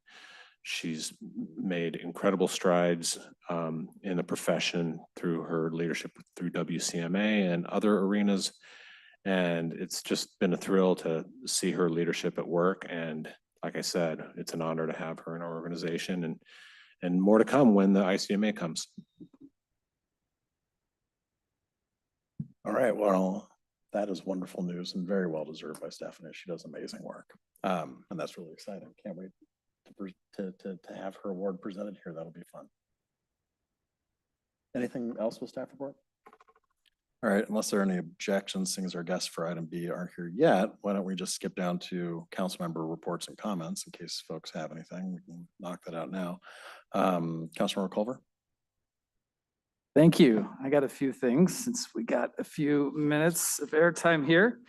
She's made incredible strides in the profession through her leadership through WCMA and other arenas. And it's just been a thrill to see her leadership at work. And like I said, it's an honor to have her in our organization, and more to come when the ICMA comes.
All right, well, that is wonderful news and very well deserved by Stephanie. She does amazing work. And that's really exciting. Can't wait to have her award presented here. That'll be fun. Anything else with staff report? All right, unless there are any objections, seeing as our guests for item B aren't here yet, why don't we just skip down to council member reports and comments in case folks have anything. We can knock that out now. Councilmember Culver.
Thank you. I got a few things since we got a few minutes of airtime here.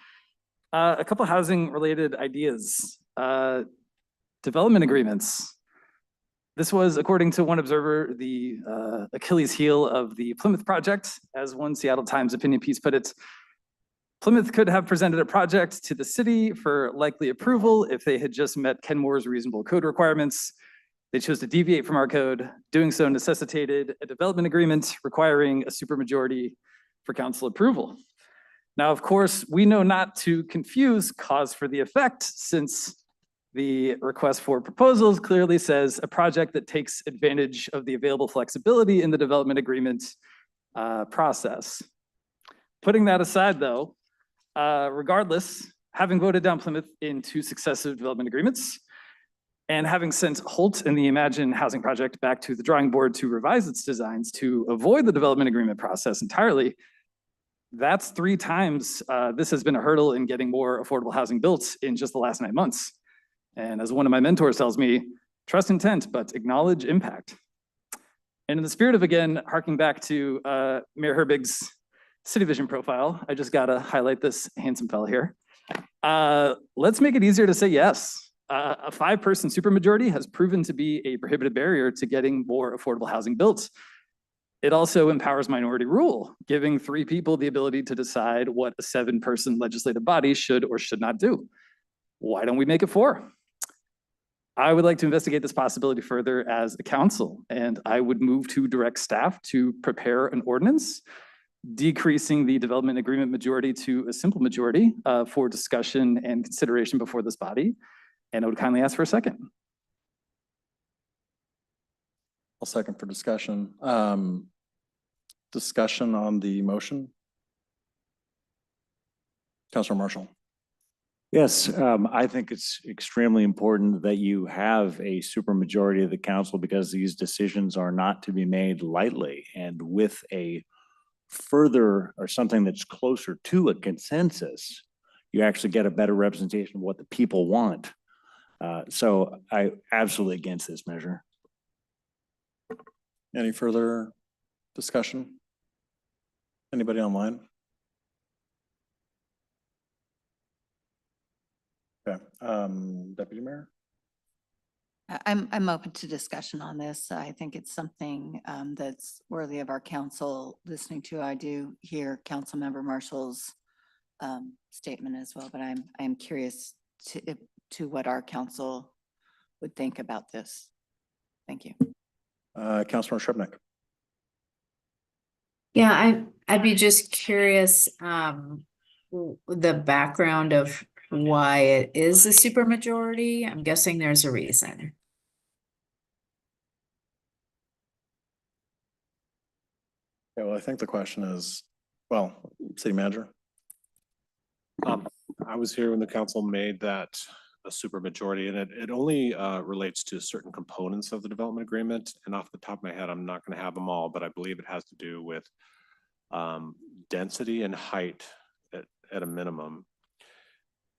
A couple housing related ideas. Development agreements. This was, according to one observer, the Achilles heel of the Plymouth project. As one Seattle Times opinion piece put it, Plymouth could have presented a project to the city for likely approval if they had just met Kenmore's reasonable code requirements. They chose to deviate from our code. Doing so necessitated a development agreement requiring a supermajority for council approval. Now, of course, we know not to confuse cause for the effect, since the request for proposals clearly says a project that takes advantage of the available flexibility in the development agreement process. Putting that aside though, regardless, having voted down Plymouth in 2 successive development agreements, and having sent Holt and the Imagine Housing Project back to the drawing board to revise its designs to avoid the development agreement process entirely, that's 3 times this has been a hurdle in getting more affordable housing built in just the last 9 months. And as one of my mentors tells me, trust intent, but acknowledge impact. And in the spirit of, again, harking back to Mayor Herbig's city vision profile, I just gotta highlight this handsome fella here. Let's make it easier to say yes. A 5-person supermajority has proven to be a prohibitive barrier to getting more affordable housing built. It also empowers minority rule, giving 3 people the ability to decide what a 7-person legislative body should or should not do. Why don't we make it 4? I would like to investigate this possibility further as a council, and I would move to direct staff to prepare an ordinance decreasing the development agreement majority to a simple majority for discussion and consideration before this body. And I would kindly ask for a second.
I'll second for discussion. Discussion on the motion. Councilor Marshall.
Yes, I think it's extremely important that you have a supermajority of the council because these decisions are not to be made lightly. And with a further or something that's closer to a consensus, you actually get a better representation of what the people want. So I absolutely against this measure.
Any further discussion? Anybody online? Okay, Deputy Mayor?
I'm open to discussion on this. I think it's something that's worthy of our council listening to. I do hear Councilmember Marshall's statement as well, but I'm curious to what our council would think about this. Thank you.
Councilor Shrubnik.
Yeah, I'd be just curious, the background of why it is a supermajority. I'm guessing there's a reason.
Yeah, well, I think the question is, well, City Manager.
I was here when the council made that a supermajority, and it only relates to certain components of the development agreement. And off the top of my head, I'm not going to have them all, but I believe it has to do with density and height at a minimum.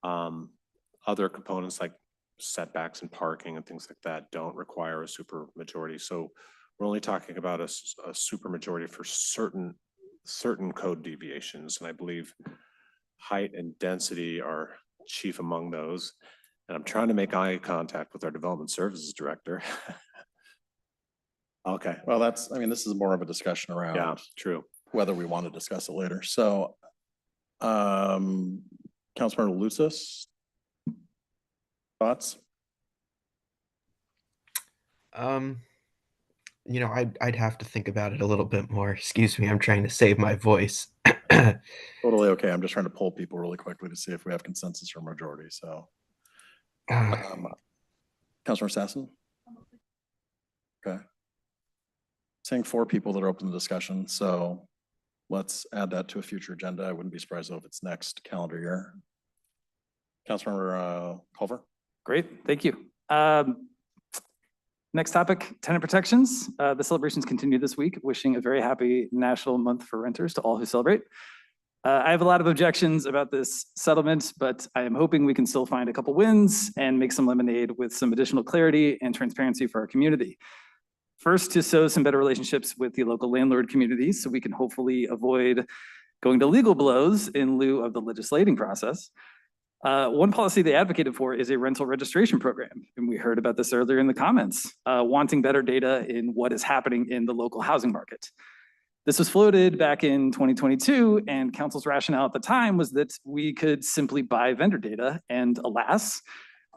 Other components like setbacks and parking and things like that don't require a supermajority. So we're only talking about a supermajority for certain code deviations, and I believe height and density are chief among those. And I'm trying to make eye contact with our development services director. Okay.
Well, I mean, this is more of a discussion around.
Yeah, true.
Whether we want to discuss it later. So, Councilmember Lucis, thoughts?
You know, I'd have to think about it a little bit more. Excuse me, I'm trying to save my voice.
Totally okay. I'm just trying to poll people really quickly to see if we have consensus or majority. So, Councilor Sasson? Okay. Seeing 4 people that are open to discussion, so let's add that to a future agenda. I wouldn't be surprised if it's next calendar year. Councilmember Culver?
Great, thank you. Next topic, tenant protections. The celebrations continue this week. Wishing a very happy National Month for Renters to all who celebrate. I have a lot of objections about this settlement, but I am hoping we can still find a couple wins and make some lemonade with some additional clarity and transparency for our community. First, to sow some better relationships with the local landlord communities so we can hopefully avoid going to legal blows in lieu of the legislating process. One policy they advocated for is a rental registration program, and we heard about this earlier in the comments, wanting better data in what is happening in the local housing market. This was floated back in 2022, and council's rationale at the time was that we could simply buy vendor data, and alas,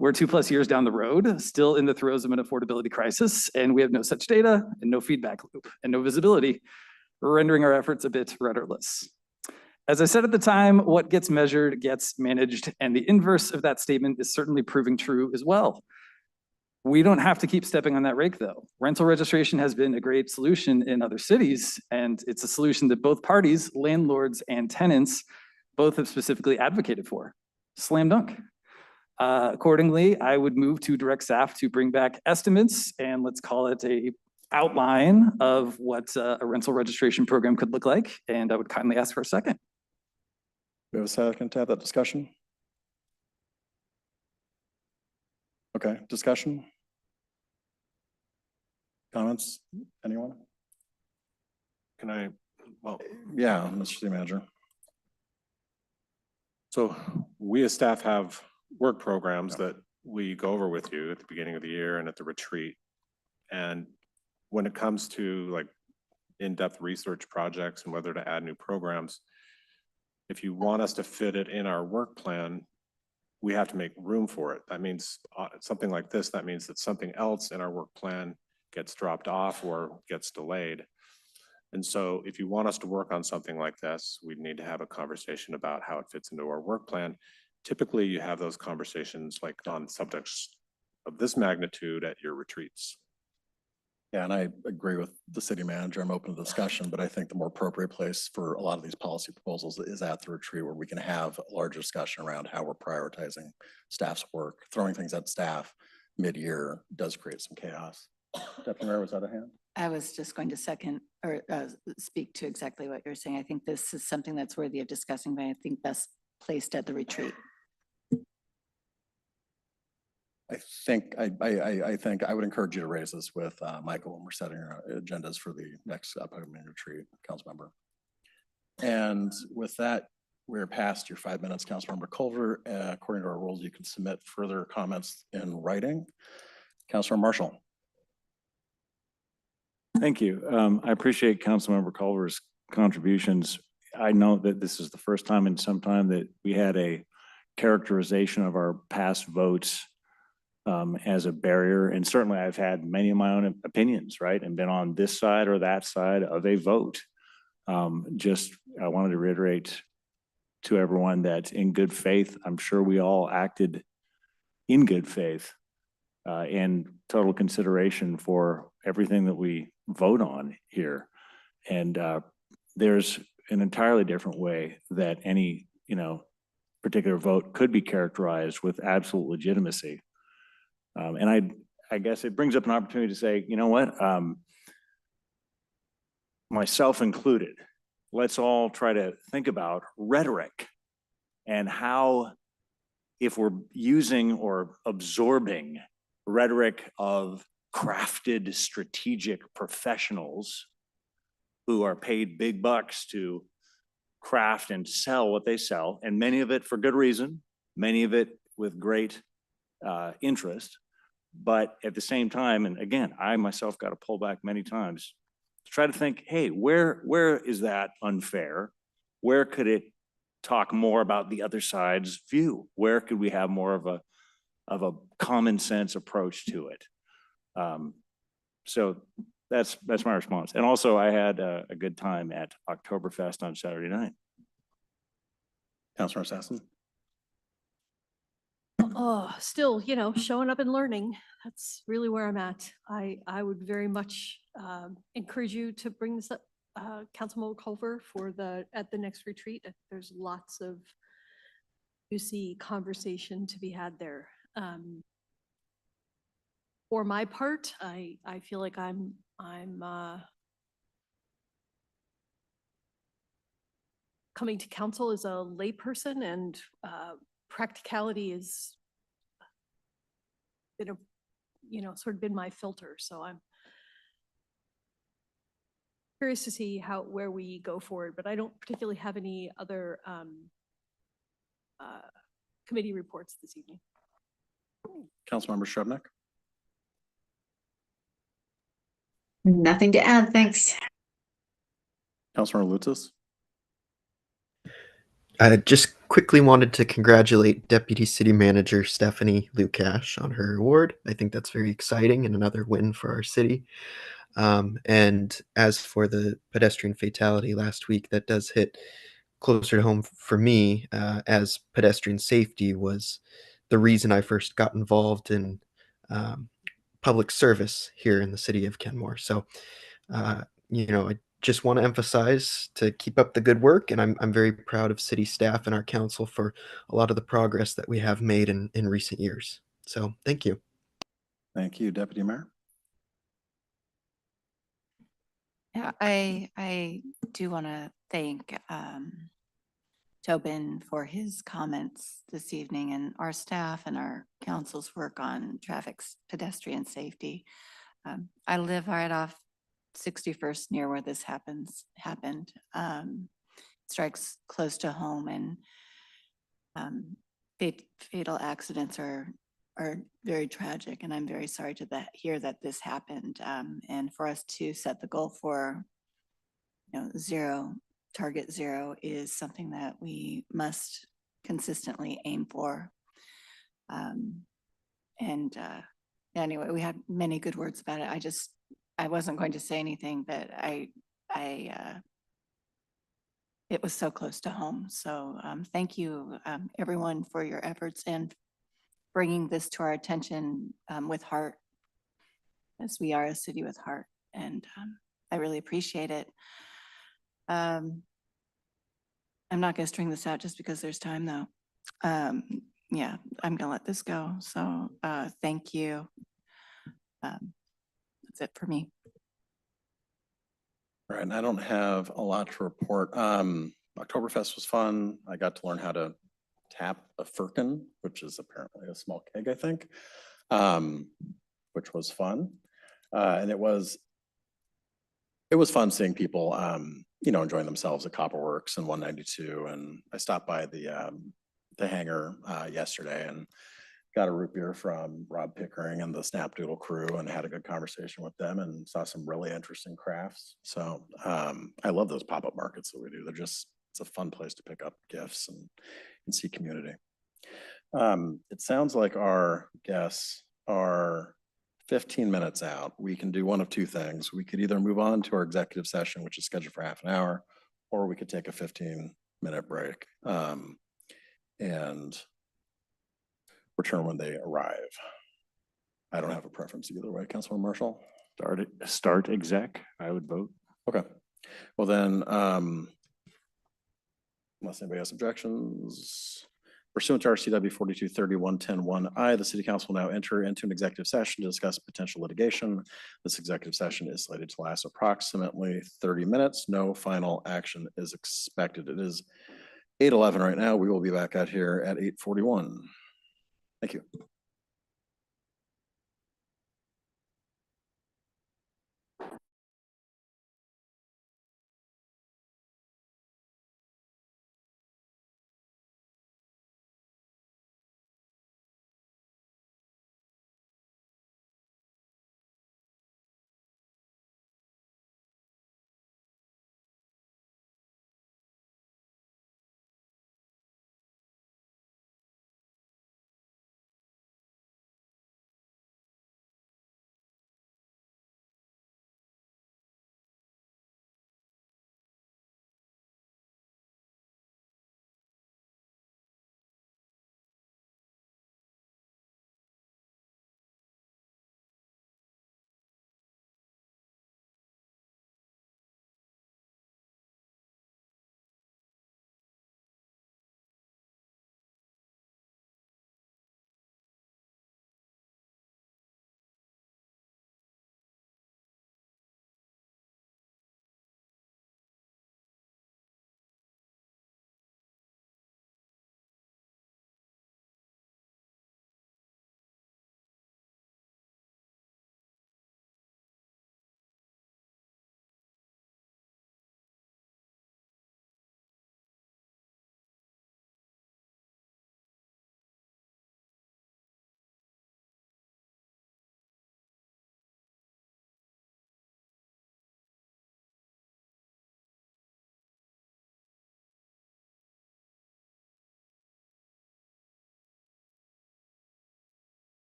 we're 2+ years down the road, still in the throes of an affordability crisis, and we have no such data and no feedback loop and no visibility, rendering our efforts a bit rudderless. As I said at the time, what gets measured gets managed, and the inverse of that statement is certainly proving true as well. We don't have to keep stepping on that rake though. Rental registration has been a great solution in other cities, and it's a solution that both parties, landlords and tenants, both have specifically advocated for. Slam dunk. Accordingly, I would move to direct staff to bring back estimates, and let's call it a outline of what a rental registration program could look like, and I would kindly ask for a second.
We have a second to have that discussion? Okay, discussion? Comments? Anyone?
Can I, well,
yeah, Mr. City Manager.
So we as staff have work programs that we go over with you at the beginning of the year and at the retreat. And when it comes to like in-depth research projects and whether to add new programs, if you want us to fit it in our work plan, we have to make room for it. That means something like this, that means that something else in our work plan gets dropped off or gets delayed. And so if you want us to work on something like this, we'd need to have a conversation about how it fits into our work plan. Typically, you have those conversations like on subjects of this magnitude at your retreats.
Yeah, and I agree with the city manager. I'm open to discussion, but I think the more appropriate place for a lot of these policy proposals is at the retreat where we can have a larger discussion around how we're prioritizing staff's work. Throwing things at staff mid-year does create some chaos. Deputy Mayor, was that a hand?
I was just going to second or speak to exactly what you're saying. I think this is something that's worthy of discussing, but I think best placed at the retreat.
I think I would encourage you to raise this with Michael when we're setting our agendas for the next upcoming retreat, council member. And with that, we're past your 5 minutes, Councilmember Culver. According to our rules, you can submit further comments in writing. Councilor Marshall.
Thank you. I appreciate Councilmember Culver's contributions. I know that this is the first time in some time that we had a characterization of our past votes as a barrier. And certainly I've had many of my own opinions, right? And been on this side or that side of a vote. I wanted to reiterate to everyone that in good faith, I'm sure we all acted in good faith and total consideration for everything that we vote on here. And there's an entirely different way that any, particular vote could be characterized with absolute legitimacy. And I guess it brings up an opportunity to say, you know what, myself included, let's all try to think about rhetoric and how, if we're using or absorbing rhetoric of crafted strategic professionals who are paid big bucks to craft and sell what they sell, and many of it for good reason, many of it with great interest. But at the same time, and again, I myself got to pull back many times to try to think, hey, where is that unfair? Where could it talk more about the other side's view? Where could we have more of a common sense approach to it? So that's my response. And also I had a good time at Oktoberfest on Saturday night.
Councilor Sassen.
Oh, still, showing up and learning. That's really where I'm at. I would very much encourage you to bring this up, Councilman Culver, at the next retreat. There's lots of juicy conversation to be had there. For my part, I feel like I'm coming to council as a layperson, and practicality is sort of been my filter. So I'm curious to see where we go forward, but I don't particularly have any other committee reports this evening.
Councilmember Shrubnik.
Nothing to add, thanks.
Councilmember Lutzis.
I just quickly wanted to congratulate Deputy City Manager Stephanie Lukash on her award. I think that's very exciting and another win for our city. And as for the pedestrian fatality last week, that does hit closer to home for me, as pedestrian safety was the reason I first got involved in public service here in the city of Kenmore. So, I just want to emphasize to keep up the good work, and I'm very proud of city staff and our council for a lot of the progress that we have made in recent years. So thank you.
Thank you, Deputy Mayor.
Yeah, I do want to thank Tobin for his comments this evening, and our staff and our council's work on pedestrian safety. I live right off 61st near where this happened. Strikes close to home, and fatal accidents are very tragic, and I'm very sorry to hear that this happened. And for us to set the goal for target zero is something that we must consistently aim for. And anyway, we had many good words about it. I wasn't going to say anything, but it was so close to home. So thank you, everyone, for your efforts and bringing this to our attention with heart, as we are a city with heart. And I really appreciate it. I'm not going to string this out just because there's time, though. Yeah, I'm going to let this go. So thank you. That's it for me.
All right, and I don't have a lot to report. Oktoberfest was fun. I got to learn how to tap a firkin, which is apparently a small keg, I think, which was fun. And it was fun seeing people, enjoying themselves at Copperworks and 192. And I stopped by the hangar yesterday and got a root beer from Rob Pickering and the Snapdoodle crew and had a good conversation with them and saw some really interesting crafts. So I love those pop-up markets that we do. It's a fun place to pick up gifts and see community. It sounds like our guests are 15 minutes out. We can do one of two things. We could either move on to our executive session, which is scheduled for half an hour, or we could take a 15-minute break and return when they arrive. I don't have a preference either way. Councilman Marshall?
Start exec, I would vote.
Okay. Well then, unless anybody has objections, pursuant to RCW 4230-110-1I, the city council will now enter into an executive session to discuss potential litigation. This executive session is slated to last approximately 30 minutes. No final action is expected. It is 8:11 right now. We will be back out here at 8:41. Thank you.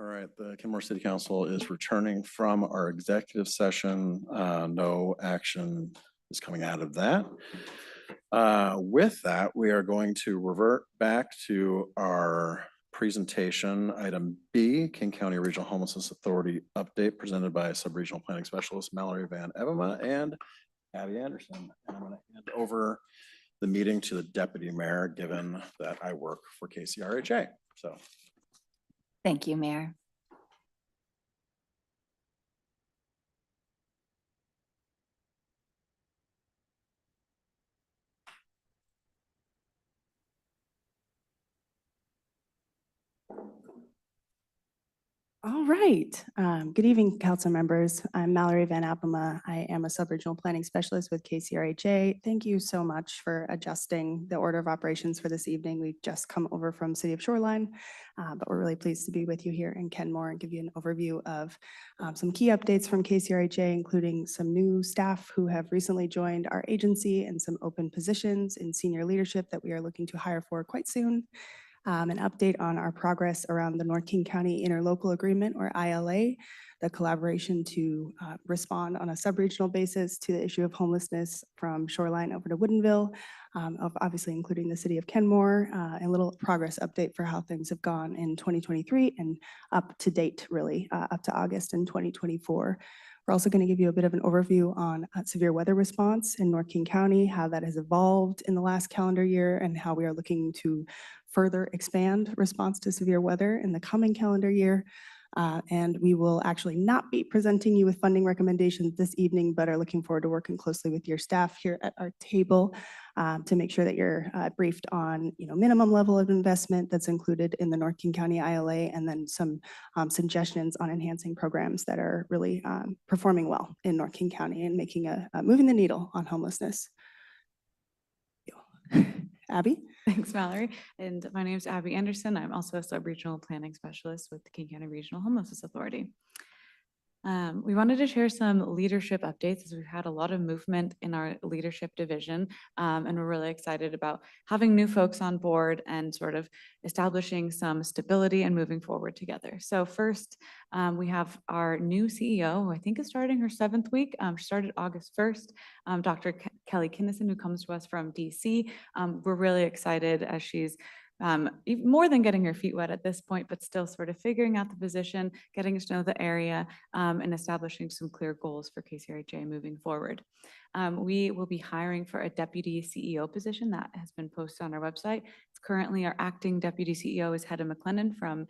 All right, the Kenmore City Council is returning from our executive session. No action is coming out of that. With that, we are going to revert back to our presentation. Item B, King County Regional Homelessness Authority update presented by Sub-Regional Planning Specialist Mallory Van Evema and Abby Anderson. And I'm going to hand over the meeting to the Deputy Mayor, given that I work for KCRHA. So.
Thank you, Mayor.
All right. Good evening, council members. I'm Mallory Van Appema. I am a sub-regional planning specialist with KCRHA. Thank you so much for adjusting the order of operations for this evening. We've just come over from City of Shoreline, but we're really pleased to be with you here in Kenmore and give you an overview of some key updates from KCRHA, including some new staff who have recently joined our agency and some open positions in senior leadership that we are looking to hire for quite soon. An update on our progress around the North King County Interlocal Agreement, or ILA, the collaboration to respond on a sub-regional basis to the issue of homelessness from Shoreline over to Woodinville, obviously including the city of Kenmore, a little progress update for how things have gone in 2023 and up to date, really, up to August in 2024. We're also going to give you a bit of an overview on severe weather response in North King County, how that has evolved in the last calendar year, and how we are looking to further expand response to severe weather in the coming calendar year. And we will actually not be presenting you with funding recommendations this evening, but are looking forward to working closely with your staff here at our table to make sure that you're briefed on, minimum level of investment that's included in the North King County ILA, and then some suggestions on enhancing programs that are really performing well in North King County and making moving the needle on homelessness. Abby?
Thanks, Mallory. And my name is Abby Anderson. I'm also a sub-regional planning specialist with the King County Regional Homelessness Authority. We wanted to share some leadership updates as we've had a lot of movement in our leadership division, and we're really excited about having new folks on board and sort of establishing some stability and moving forward together. So first, we have our new CEO, who I think is starting her 7th week. She started August 1st, Dr. Kelly Kinnison, who comes to us from DC. We're really excited as she's more than getting her feet wet at this point, but still sort of figuring out the position, getting to know the area, and establishing some clear goals for KCRHA moving forward. We will be hiring for a deputy CEO position that has been posted on our website. It's currently our acting deputy CEO is Hedda McLennan from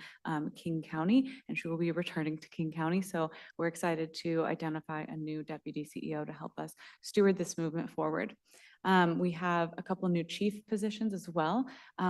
King County, and she will be returning to King County. So we're excited to identify a new deputy CEO to help us steward this movement forward. We have a couple new chief positions as well.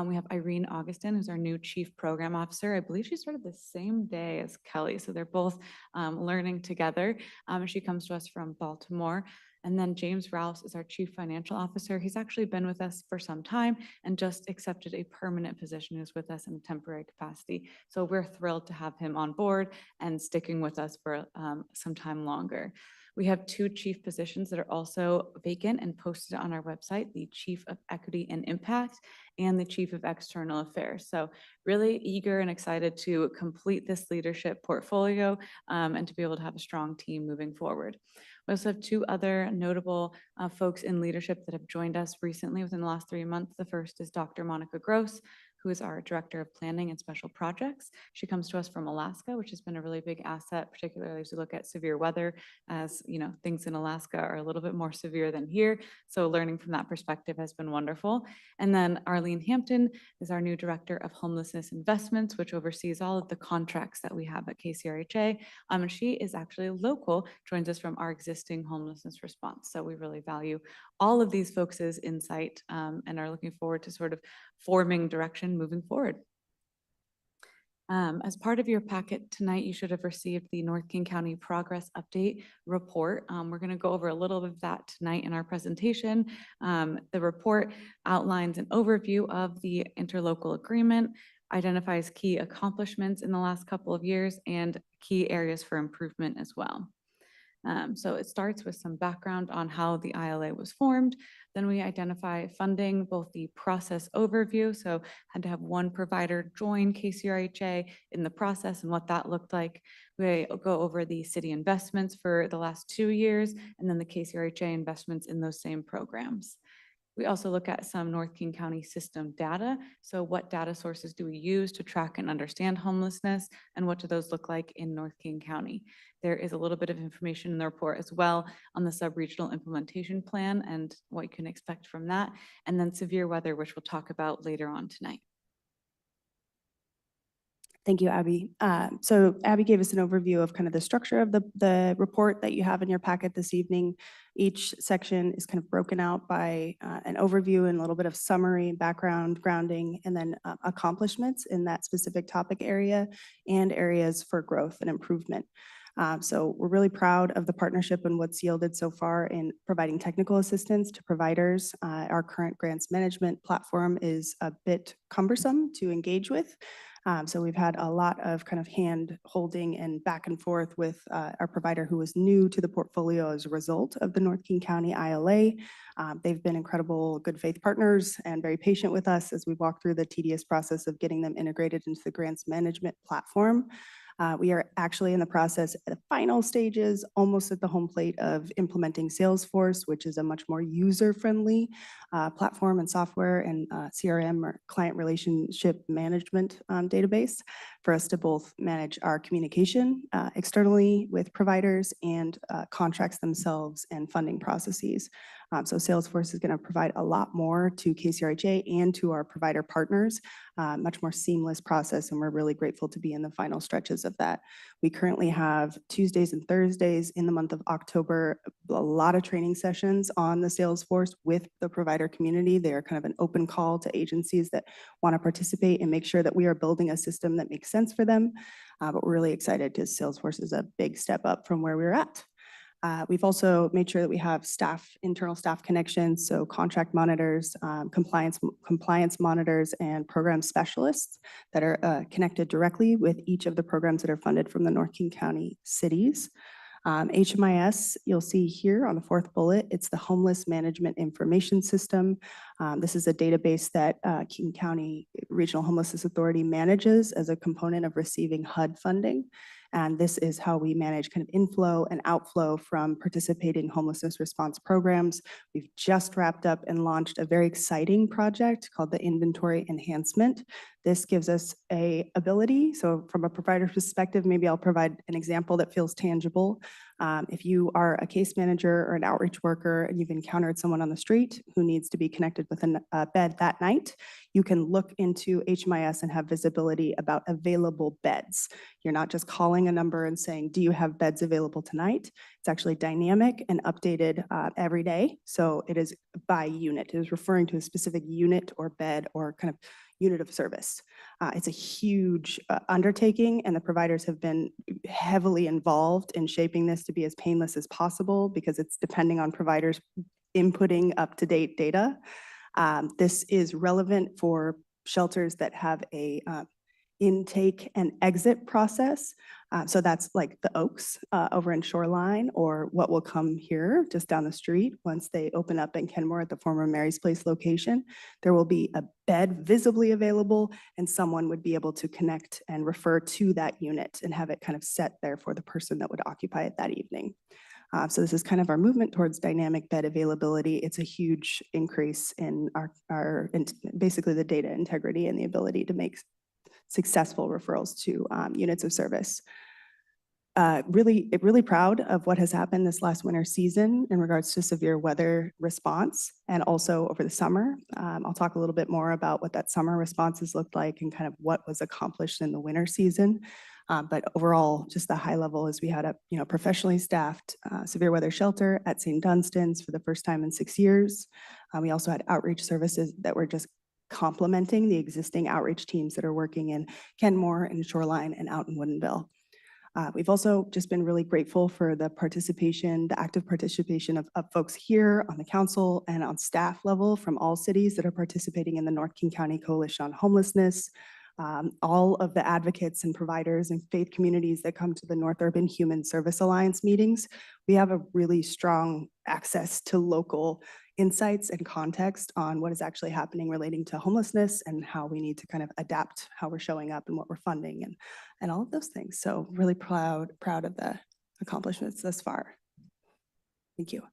We have Irene Augustin, who's our new chief program officer. I believe she started the same day as Kelly, so they're both learning together. She comes to us from Baltimore. And then James Rouse is our chief financial officer. He's actually been with us for some time and just accepted a permanent position. He's with us in a temporary capacity. So we're thrilled to have him on board and sticking with us for some time longer. We have 2 chief positions that are also vacant and posted on our website, the Chief of Equity and Impact and the Chief of External Affairs. So really eager and excited to complete this leadership portfolio and to be able to have a strong team moving forward. We also have 2 other notable folks in leadership that have joined us recently within the last 3 months. The first is Dr. Monica Gross, who is our Director of Planning and Special Projects. She comes to us from Alaska, which has been a really big asset, particularly as we look at severe weather, as things in Alaska are a little bit more severe than here. So learning from that perspective has been wonderful. And then Arlene Hampton is our new Director of Homelessness Investments, which oversees all of the contracts that we have at KCRHA. And she is actually local, joins us from our existing homelessness response. So we really value all of these folks' insight and are looking forward to sort of forming direction moving forward. As part of your packet tonight, you should have received the North King County Progress Update report. We're going to go over a little bit of that tonight in our presentation. The report outlines an overview of the interlocal agreement, identifies key accomplishments in the last couple of years, and key areas for improvement as well. So it starts with some background on how the ILA was formed. Then we identify funding, both the process overview, so had to have one provider join KCRHA in the process and what that looked like. We go over the city investments for the last 2 years, and then the KCRHA investments in those same programs. We also look at some North King County system data. So what data sources do we use to track and understand homelessness, and what do those look like in North King County? There is a little bit of information in the report as well on the sub-regional implementation plan and what you can expect from that, and then severe weather, which we'll talk about later on tonight.
Thank you, Abby. So Abby gave us an overview of kind of the structure of the report that you have in your packet this evening. Each section is kind of broken out by an overview and a little bit of summary, background, grounding, and then accomplishments in that specific topic area and areas for growth and improvement. So we're really proud of the partnership and what's yielded so far in providing technical assistance to providers. Our current grants management platform is a bit cumbersome to engage with. So we've had a lot of kind of hand holding and back and forth with our provider who was new to the portfolio as a result of the North King County ILA. They've been incredible good faith partners and very patient with us as we walk through the tedious process of getting them integrated into the grants management platform. We are actually in the process at the final stages, almost at the home plate of implementing Salesforce, which is a much more user-friendly platform and software and CRM or client relationship management database for us to both manage our communication externally with providers and contracts themselves and funding processes. So Salesforce is going to provide a lot more to KCRHA and to our provider partners, much more seamless process, and we're really grateful to be in the final stretches of that. We currently have Tuesdays and Thursdays in the month of October, a lot of training sessions on the Salesforce with the provider community. They are kind of an open call to agencies that want to participate and make sure that we are building a system that makes sense for them. But we're really excited because Salesforce is a big step up from where we're at. We've also made sure that we have internal staff connections, so contract monitors, compliance monitors, and program specialists that are connected directly with each of the programs that are funded from the North King County cities. HMIS, you'll see here on the fourth bullet, it's the Homeless Management Information System. This is a database that King County Regional Homelessness Authority manages as a component of receiving HUD funding. And this is how we manage kind of inflow and outflow from participating homelessness response programs. We've just wrapped up and launched a very exciting project called the Inventory Enhancement. This gives us a ability. So from a provider perspective, maybe I'll provide an example that feels tangible. If you are a case manager or an outreach worker and you've encountered someone on the street who needs to be connected with a bed that night, you can look into HMIS and have visibility about available beds. You're not just calling a number and saying, do you have beds available tonight? It's actually dynamic and updated every day. So it is by unit. It is referring to a specific unit or bed or kind of unit of service. It's a huge undertaking, and the providers have been heavily involved in shaping this to be as painless as possible because it's depending on providers inputting up-to-date data. This is relevant for shelters that have a intake and exit process. So that's like the Oaks over in Shoreline, or what will come here just down the street once they open up in Kenmore at the former Mary's Place location. There will be a bed visibly available, and someone would be able to connect and refer to that unit and have it kind of set there for the person that would occupy it that evening. So this is kind of our movement towards dynamic bed availability. It's a huge increase in our basically the data integrity and the ability to make successful referrals to units of service. Really proud of what has happened this last winter season in regards to severe weather response and also over the summer. I'll talk a little bit more about what that summer responses looked like and kind of what was accomplished in the winter season. But overall, just the high level is we had a professionally staffed severe weather shelter at St. Dunstan's for the first time in 6 years. We also had outreach services that were just complementing the existing outreach teams that are working in Kenmore and Shoreline and out in Woodinville. We've also just been really grateful for the participation, the active participation of folks here on the council and on staff level from all cities that are participating in the North King County Coalition on Homelessness. all of the advocates and providers and faith communities that come to the North Urban Human Service Alliance meetings, we have a really strong access to local insights and context on what is actually happening relating to homelessness and how we need to kind of adapt how we're showing up and what we're funding and all of those things. So really proud of the accomplishments thus far. Thank you.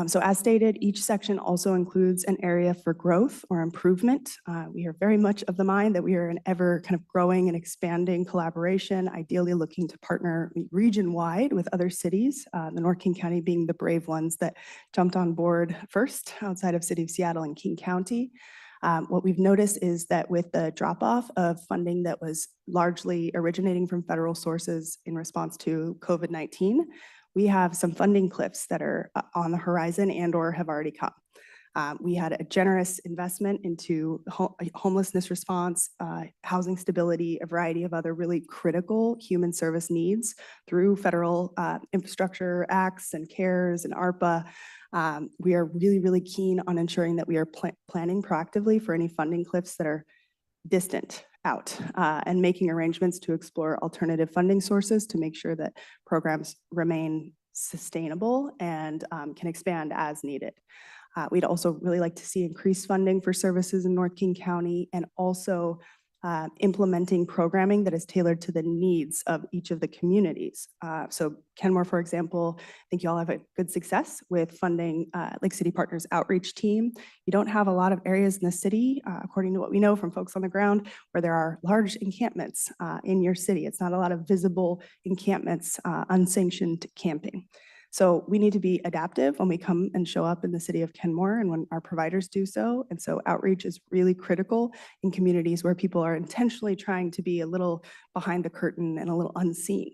So as stated, each section also includes an area for growth or improvement. We are very much of the mind that we are an ever kind of growing and expanding collaboration, ideally looking to partner region-wide with other cities, the North King County being the brave ones that jumped on board first outside of City of Seattle and King County. What we've noticed is that with the drop-off of funding that was largely originating from federal sources in response to COVID-19, we have some funding cliffs that are on the horizon and or have already come. We had a generous investment into homelessness response, housing stability, a variety of other really critical human service needs through federal infrastructure acts and CARES and ARPA. We are really, really keen on ensuring that we are planning proactively for any funding cliffs that are distant out and making arrangements to explore alternative funding sources to make sure that programs remain sustainable and can expand as needed. We'd also really like to see increased funding for services in North King County and also implementing programming that is tailored to the needs of each of the communities. So Kenmore, for example, I think you all have a good success with funding Lake City Partners outreach team. You don't have a lot of areas in the city, according to what we know from folks on the ground, where there are large encampments in your city. It's not a lot of visible encampments, unsanctioned camping. So we need to be adaptive when we come and show up in the city of Kenmore and when our providers do so. And so outreach is really critical in communities where people are intentionally trying to be a little behind the curtain and a little unseen.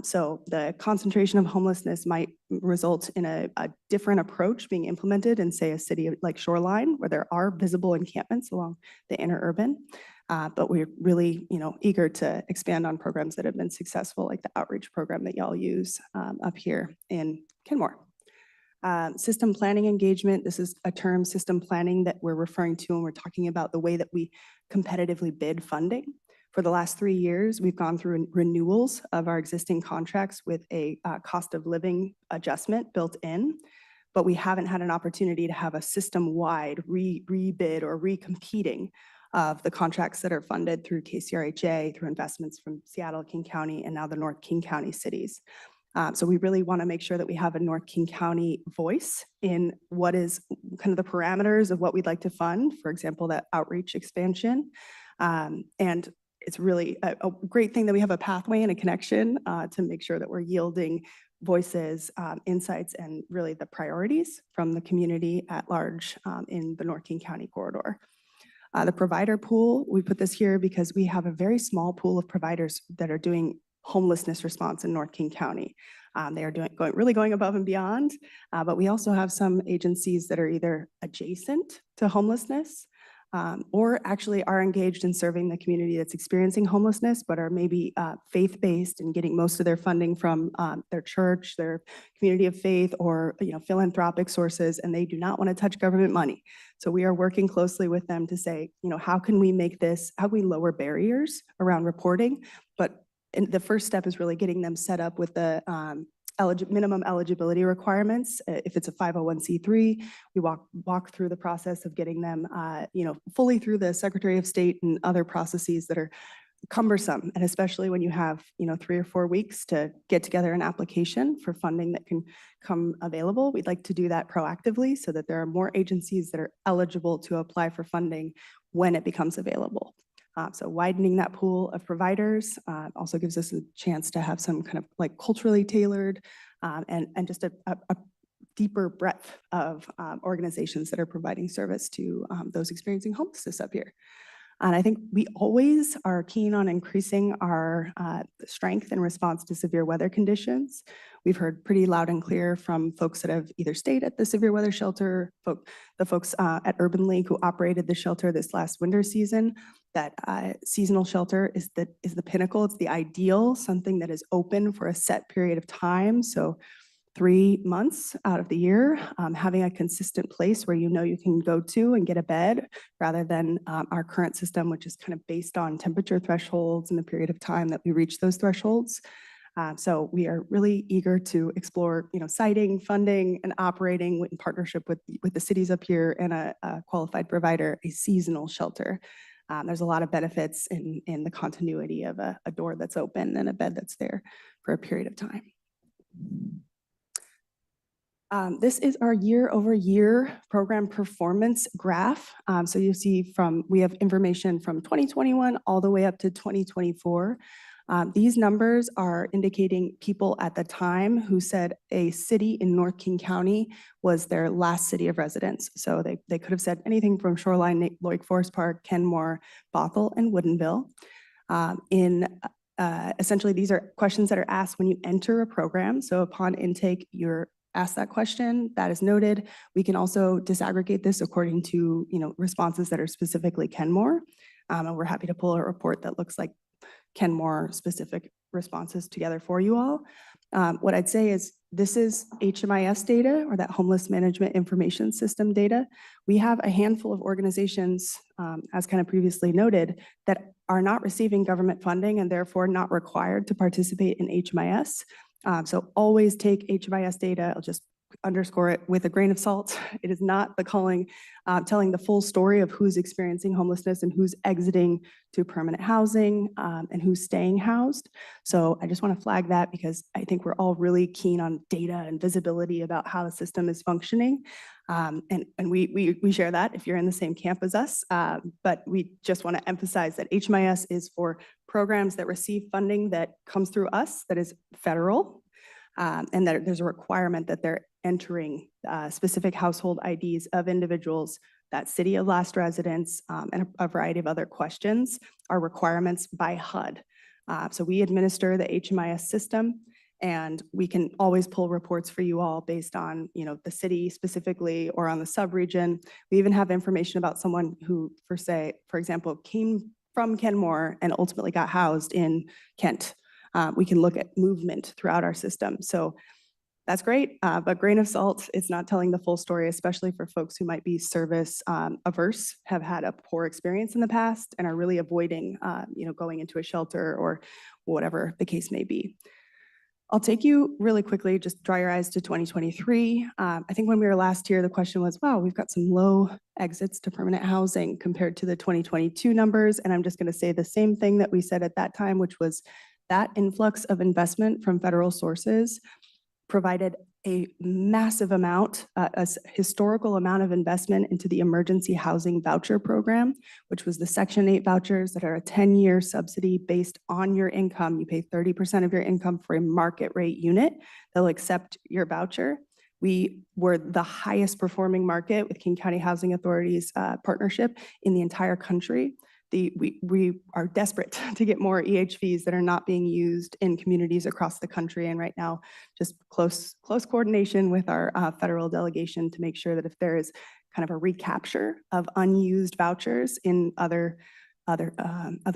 So the concentration of homelessness might result in a different approach being implemented in, say, a city like Shoreline, where there are visible encampments along the interurban. But we're really, eager to expand on programs that have been successful, like the outreach program that y'all use up here in Kenmore. System planning engagement. This is a term, system planning, that we're referring to when we're talking about the way that we competitively bid funding. For the last 3 years, we've gone through renewals of our existing contracts with a cost of living adjustment built in, but we haven't had an opportunity to have a system-wide rebid or recompeting of the contracts that are funded through KCRHA, through investments from Seattle, King County, and now the North King County cities. So we really want to make sure that we have a North King County voice in what is kind of the parameters of what we'd like to fund, for example, that outreach expansion. And it's really a great thing that we have a pathway and a connection to make sure that we're yielding voices, insights, and really the priorities from the community at large in the North King County corridor. The provider pool, we put this here because we have a very small pool of providers that are doing homelessness response in North King County. They are really going above and beyond, but we also have some agencies that are either adjacent to homelessness or actually are engaged in serving the community that's experiencing homelessness, but are maybe faith-based and getting most of their funding from their church, their community of faith, or philanthropic sources, and they do not want to touch government money. So we are working closely with them to say, how can we make this, how can we lower barriers around reporting? But the first step is really getting them set up with the minimum eligibility requirements. If it's a 501c3, we walk through the process of getting them, fully through the Secretary of State and other processes that are cumbersome. And especially when you have, 3 or 4 weeks to get together an application for funding that can come available. We'd like to do that proactively so that there are more agencies that are eligible to apply for funding when it becomes available. So widening that pool of providers also gives us a chance to have some kind of like culturally tailored and just a deeper breadth of organizations that are providing service to those experiencing homelessness up here. And I think we always are keen on increasing our strength in response to severe weather conditions. We've heard pretty loud and clear from folks that have either stayed at the severe weather shelter, the folks at Urban League who operated the shelter this last winter season, that seasonal shelter is the pinnacle. It's the ideal, something that is open for a set period of time. So 3 months out of the year, having a consistent place where you know you can go to and get a bed rather than our current system, which is kind of based on temperature thresholds and the period of time that we reach those thresholds. So we are really eager to explore, siting, funding, and operating in partnership with the cities up here and a qualified provider, a seasonal shelter. There's a lot of benefits in the continuity of a door that's open and a bed that's there for a period of time. This is our year-over-year program performance graph. So you see we have information from 2021 all the way up to 2024. These numbers are indicating people at the time who said a city in North King County was their last city of residence. So they could have said anything from Shoreline, Lake Forest Park, Kenmore, Bothell, and Woodinville. Essentially, these are questions that are asked when you enter a program. So upon intake, you're asked that question, that is noted. We can also disaggregate this according to responses that are specifically Kenmore. And we're happy to pull a report that looks like Kenmore specific responses together for you all. What I'd say is this is HMIS data, or that Homeless Management Information System data. We have a handful of organizations, as kind of previously noted, that are not receiving government funding and therefore not required to participate in HMIS. So always take HMIS data. I'll just underscore it with a grain of salt. It is not the telling the full story of who's experiencing homelessness and who's exiting to permanent housing and who's staying housed. So I just want to flag that because I think we're all really keen on data and visibility about how the system is functioning. And we share that if you're in the same camp as us. But we just want to emphasize that HMIS is for programs that receive funding that comes through us, that is federal, and that there's a requirement that they're entering specific household IDs of individuals, that city of last residence, and a variety of other questions are requirements by HUD. So we administer the HMIS system, and we can always pull reports for you all based on the city specifically or on the subregion. We even have information about someone who, for example, came from Kenmore and ultimately got housed in Kent. We can look at movement throughout our system. So that's great, but grain of salt, it's not telling the full story, especially for folks who might be service averse, have had a poor experience in the past, and are really avoiding going into a shelter or whatever the case may be. I'll take you really quickly, just draw your eyes to 2023. I think when we were last here, the question was, wow, we've got some low exits to permanent housing compared to the 2022 numbers. And I'm just going to say the same thing that we said at that time, which was that influx of investment from federal sources provided a massive amount, a historical amount of investment into the emergency housing voucher program, which was the Section 8 vouchers that are a 10-year subsidy based on your income. You pay 30% of your income for a market rate unit. They'll accept your voucher. We were the highest performing market with King County Housing Authority's partnership in the entire country. We are desperate to get more EHVs that are not being used in communities across the country. And right now, just close coordination with our federal delegation to make sure that if there is kind of a recapture of unused vouchers in other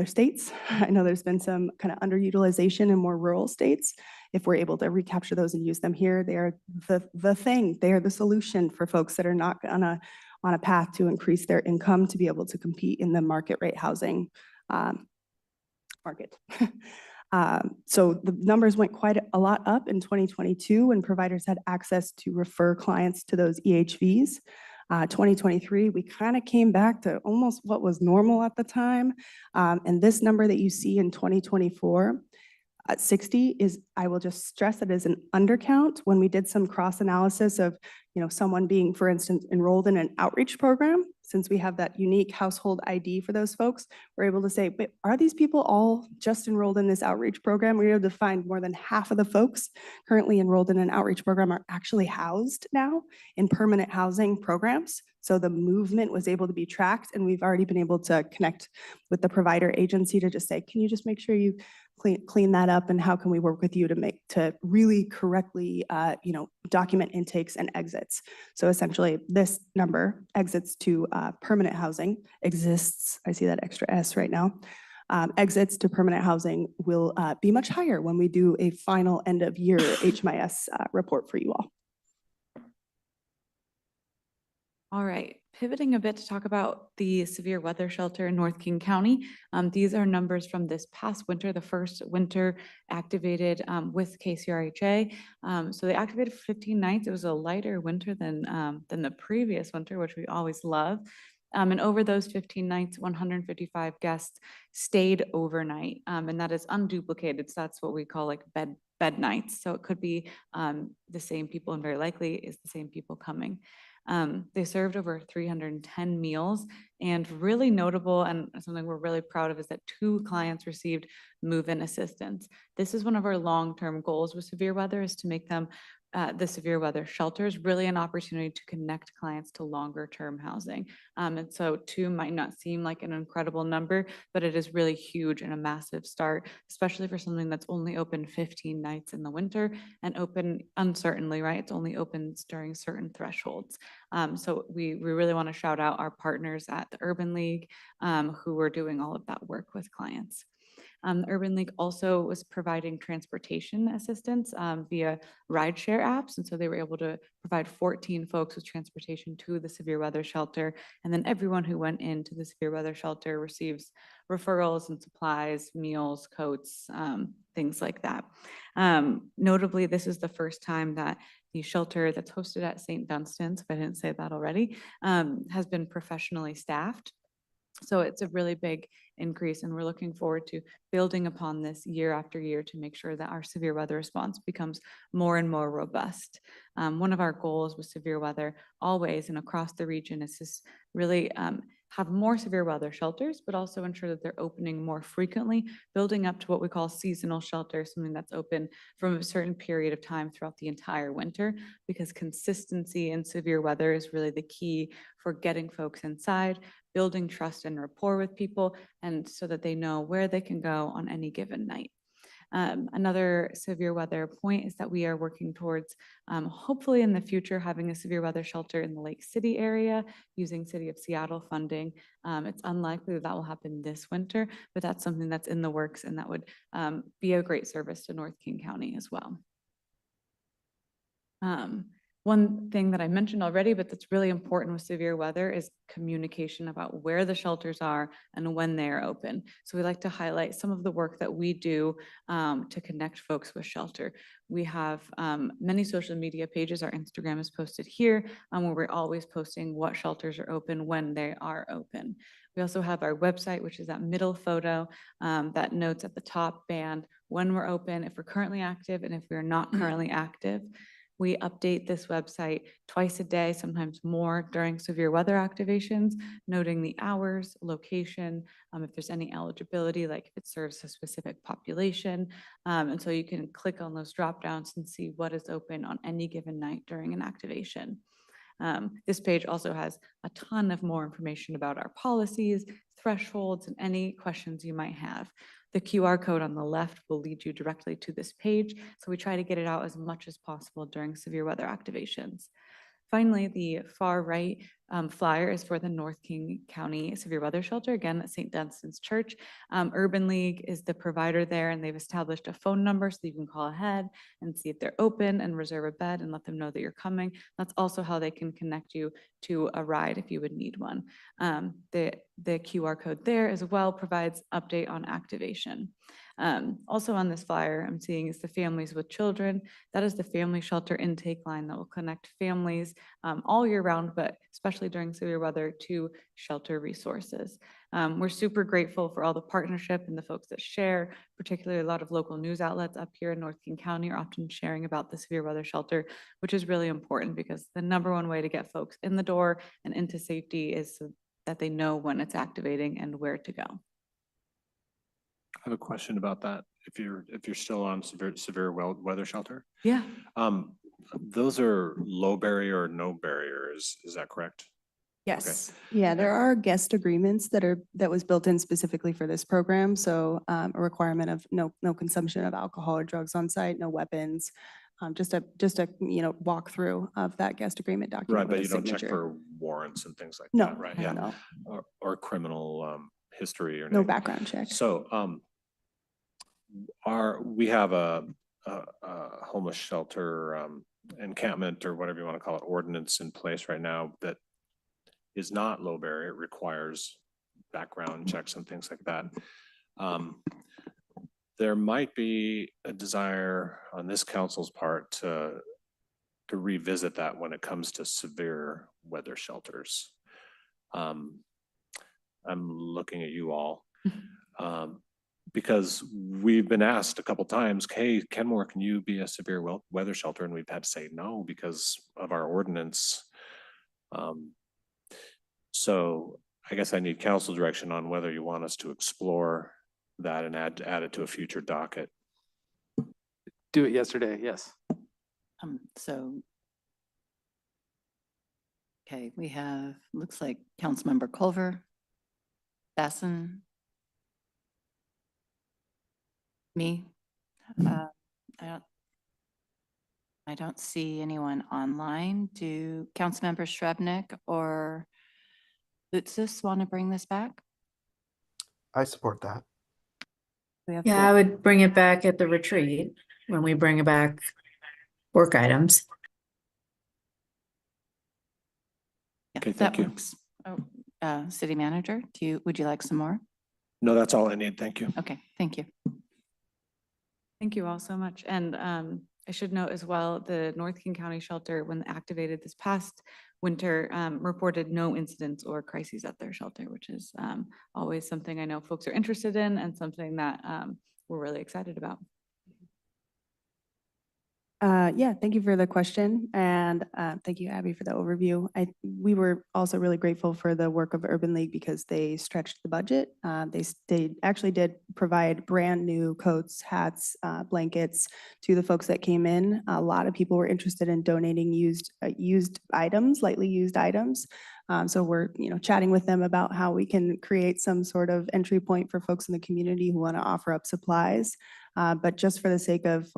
states, I know there's been some kind of underutilization in more rural states. If we're able to recapture those and use them here, they are the thing. They are the solution for folks that are not on a path to increase their income to be able to compete in the market rate housing market. So the numbers went quite a lot up in 2022 when providers had access to refer clients to those EHVs. 2023, we kind of came back to almost what was normal at the time. And this number that you see in 2024, 60 is, I will just stress that is an undercount. When we did some cross analysis of, someone being, for instance, enrolled in an outreach program, since we have that unique household ID for those folks, we're able to say, but are these people all just enrolled in this outreach program? We're able to find more than half of the folks currently enrolled in an outreach program are actually housed now in permanent housing programs. So the movement was able to be tracked, and we've already been able to connect with the provider agency to just say, can you just make sure you clean that up, and how can we work with you to really correctly document intakes and exits. So essentially this number, exits to permanent housing, exists, I see that extra S right now, exits to permanent housing will be much higher when we do a final end of year HMIS report for you all.
All right, pivoting a bit to talk about the severe weather shelter in North King County. These are numbers from this past winter, the first winter activated with KCRHA. So they activated for 15 nights. It was a lighter winter than the previous winter, which we always love. And over those 15 nights, 155 guests stayed overnight, and that is unduplicated. So that's what we call like bed nights. So it could be the same people, and very likely is the same people coming. They served over 310 meals, and really notable and something we're really proud of is that 2 clients received move-in assistance. This is one of our long-term goals with severe weather, is to make them the severe weather shelters really an opportunity to connect clients to longer term housing. And so 2 might not seem like an incredible number, but it is really huge and a massive start, especially for something that's only open 15 nights in the winter and open uncertainly, right? It's only open during certain thresholds. So we really want to shout out our partners at the Urban League who are doing all of that work with clients. The Urban League also was providing transportation assistance via rideshare apps. And so they were able to provide 14 folks with transportation to the severe weather shelter. And then everyone who went into the severe weather shelter receives referrals and supplies, meals, coats, things like that. Notably, this is the first time that the shelter that's hosted at St. Dunstan's, if I didn't say that already, has been professionally staffed. So it's a really big increase, and we're looking forward to building upon this year after year to make sure that our severe weather response becomes more and more robust. One of our goals with severe weather always and across the region is to really have more severe weather shelters, but also ensure that they're opening more frequently, building up to what we call seasonal shelters, something that's open from a certain period of time throughout the entire winter, because consistency in severe weather is really the key for getting folks inside, building trust and rapport with people, and so that they know where they can go on any given night. Another severe weather point is that we are working towards hopefully in the future having a severe weather shelter in the Lake City area using City of Seattle funding. It's unlikely that will happen this winter, but that's something that's in the works, and that would be a great service to North King County as well. One thing that I mentioned already, but that's really important with severe weather, is communication about where the shelters are and when they are open. So we like to highlight some of the work that we do to connect folks with shelter. We have many social media pages. Our Instagram is posted here, where we're always posting what shelters are open when they are open. We also have our website, which is that middle photo that notes at the top band when we're open, if we're currently active, and if we're not currently active. We update this website twice a day, sometimes more during severe weather activations, noting the hours, location, if there's any eligibility, like if it serves a specific population. And so you can click on those drop downs and see what is open on any given night during an activation. This page also has a ton of more information about our policies, thresholds, and any questions you might have. The QR code on the left will lead you directly to this page, so we try to get it out as much as possible during severe weather activations. Finally, the far right flyer is for the North King County Severe Weather Shelter, again at St. Dunstan's Church. Urban League is the provider there, and they've established a phone number so you can call ahead and see if they're open and reserve a bed and let them know that you're coming. That's also how they can connect you to a ride if you would need one. The QR code there as well provides update on activation. Also on this flyer I'm seeing is the Families with Children. That is the family shelter intake line that will connect families all year round, but especially during severe weather, to shelter resources. We're super grateful for all the partnership and the folks that share, particularly a lot of local news outlets up here in North King County are often sharing about the severe weather shelter, which is really important because the #1 way to get folks in the door and into safety is so that they know when it's activating and where to go.
I have a question about that. If you're still on severe weather shelter,
Yeah.
Those are low barrier or no barriers. Is that correct?
Yes. Yeah, there are guest agreements that was built in specifically for this program. So a requirement of no consumption of alcohol or drugs on site, no weapons, just a walkthrough of that guest agreement document.
Right, but
with
you
a
don't check
signature.
for warrants and things like
No,
that, right? Yeah.
no.
Or criminal history or
No
anything.
background check.
So, we have a homeless shelter, encampment or whatever you want to call it, ordinance in place right now that is not low barrier. It requires background checks and things like that. There might be a desire on this council's part to revisit that when it comes to severe weather shelters. I'm looking at you all. Because we've been asked a couple times, hey, Kenmore, can you be a severe weather shelter? And we've had to say no because of our ordinance. So I guess I need council direction on whether you want us to explore that and add it to a future docket.
Do it yesterday, yes.
So. Okay, we have, looks like Councilmember Culver, Basson, me. I don't see anyone online. Do Councilmember Shrevenick or Lutzis want to bring this back?
I support that.
We have
Yeah, I would bring it back at the retreat when we bring back work items.
Okay,
that
thank you.
works. Oh, City Manager, would you like some more?
No, that's all I need. Thank you.
Okay, thank you.
Thank you all so much. And I should note as well, the North King County Shelter, when activated this past winter, reported no incidents or crises at their shelter, which is always something I know folks are interested in and something that we're really excited about.
Yeah, thank you for the question, and thank you, Abby, for the overview. We were also really grateful for the work of Urban League because they stretched the budget. They actually did provide brand new coats, hats, blankets to the folks that came in. A lot of people were interested in donating used items, lightly used items. So we're chatting with them about how we can create some sort of entry point for folks in the community who want to offer up supplies. But just for the sake of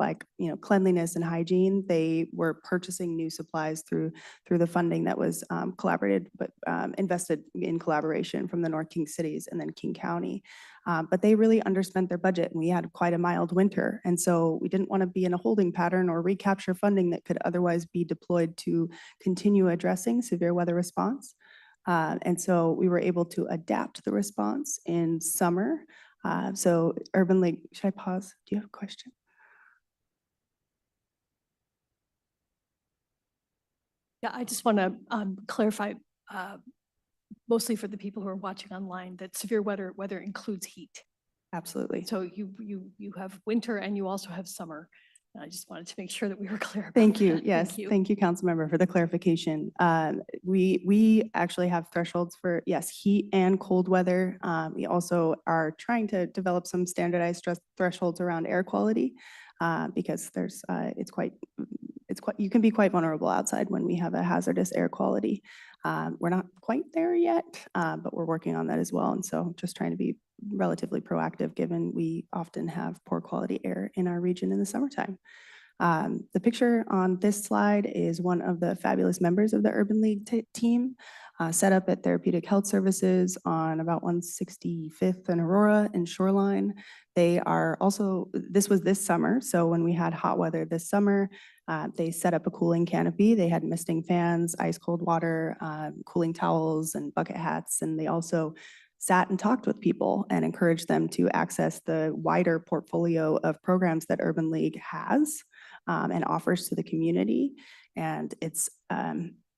cleanliness and hygiene, they were purchasing new supplies through the funding that was invested in collaboration from the North King cities and then King County. But they really underspent their budget, and we had quite a mild winter. And so we didn't want to be in a holding pattern or recapture funding that could otherwise be deployed to continue addressing severe weather response. And so we were able to adapt the response in summer. So Urban League, should I pause? Do you have a question?
Yeah, I just want to clarify, mostly for the people who are watching online, that severe weather includes heat.
Absolutely.
So you have winter and you also have summer. I just wanted to make sure that we were clear about
Thank you.
that.
Yes. Thank you, Councilmember, for the clarification. We actually have thresholds for, yes, heat and cold weather. We also are trying to develop some standardized thresholds around air quality because you can be quite vulnerable outside when we have a hazardous air quality. We're not quite there yet, but we're working on that as well. And so just trying to be relatively proactive given we often have poor quality air in our region in the summertime. The picture on this slide is one of the fabulous members of the Urban League team set up at Therapeutic Health Services on about 165th and Aurora and Shoreline. They are also, this was this summer, so when we had hot weather this summer, they set up a cooling canopy. They had misting fans, ice cold water, cooling towels, and bucket hats, and they also sat and talked with people and encouraged them to access the wider portfolio of programs that Urban League has and offers to the community. And it's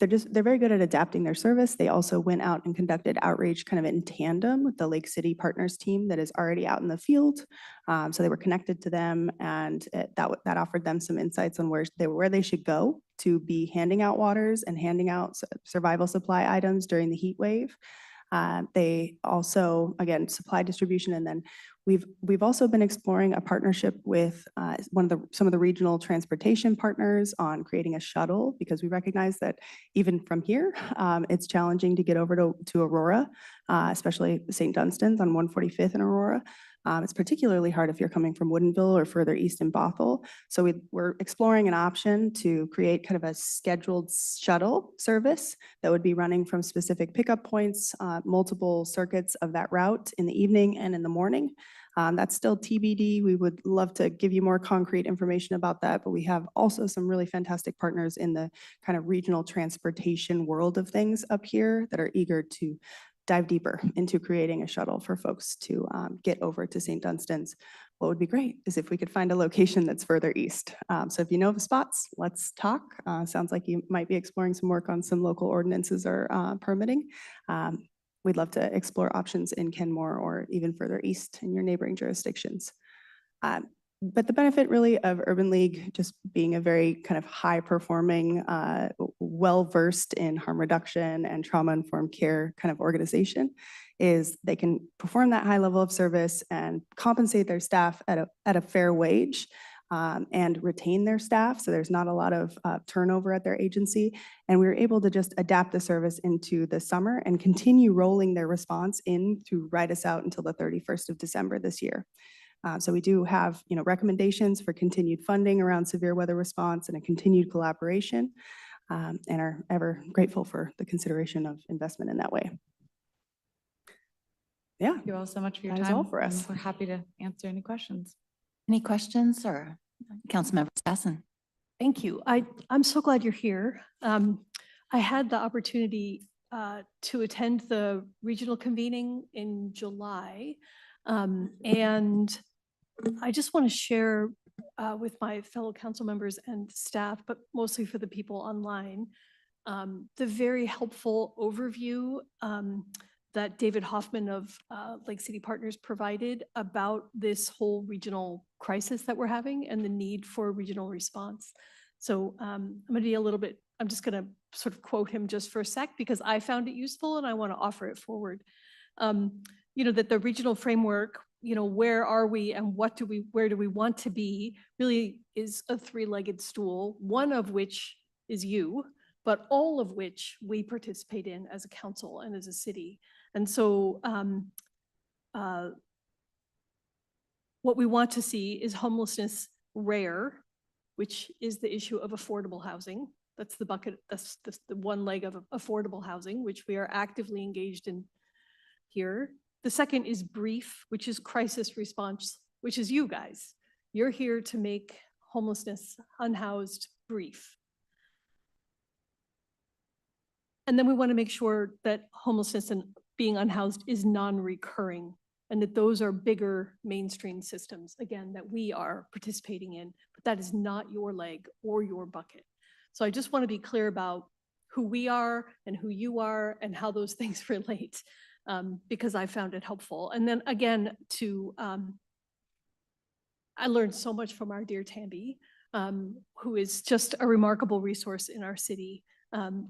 they're very good at adapting their service. They also went out and conducted outreach kind of in tandem with the Lake City Partners team that is already out in the field. So they were connected to them, and that offered them some insights on where they should go to be handing out waters and handing out survival supply items during the heat wave. They also, again, supply distribution, and then we've also been exploring a partnership with some of the regional transportation partners on creating a shuttle, because we recognize that even from here, it's challenging to get over to Aurora, especially St. Dunstan's on 145th and Aurora. It's particularly hard if you're coming from Woodinville or further east in Bothell. So we're exploring an option to create kind of a scheduled shuttle service that would be running from specific pickup points, multiple circuits of that route in the evening and in the morning. That's still TBD. We would love to give you more concrete information about that, but we have also some really fantastic partners in the kind of regional transportation world of things up here that are eager to dive deeper into creating a shuttle for folks to get over to St. Dunstan's. What would be great is if we could find a location that's further east. So if you know of spots, let's talk. Sounds like you might be exploring some work on some local ordinances or permitting. We'd love to explore options in Kenmore or even further east in your neighboring jurisdictions. But the benefit really of Urban League just being a very kind of high performing, well-versed in harm reduction and trauma-informed care kind of organization is they can perform that high level of service and compensate their staff at a fair wage and retain their staff. So there's not a lot of turnover at their agency. And we were able to just adapt the service into the summer and continue rolling their response in to ride us out until the 31st of December this year. So we do have, recommendations for continued funding around severe weather response and a continued collaboration, and are ever grateful for the consideration of investment in that way. Yeah.
Thank you all so much for your
That
time.
is all for
and
us.
We're happy to answer any questions.
Any questions or Councilmember Stassen?
Thank you. I'm so glad you're here. I had the opportunity to attend the regional convening in July. And I just want to share with my fellow council members and staff, but mostly for the people online, the very helpful overview that David Hoffman of Lake City Partners provided about this whole regional crisis that we're having and the need for a regional response. So I'm going to be I'm just going to sort of quote him just for a sec because I found it useful and I want to offer it forward. That the regional framework, where are we and where do we want to be really is a three-legged stool, one of which is you, but all of which we participate in as a council and as a city. And so what we want to see is homelessness rare, which is the issue of affordable housing. That's the bucket, that's the one leg of affordable housing, which we are actively engaged in here. The second is brief, which is crisis response, which is you guys. You're here to make homelessness unhoused brief. And then we want to make sure that homelessness and being unhoused is non-recurring and that those are bigger mainstream systems, again, that we are participating in, but that is not your leg or your bucket. So I just want to be clear about who we are and who you are and how those things relate. Because I found it helpful. And then again, I learned so much from our dear Tambi, who is just a remarkable resource in our city.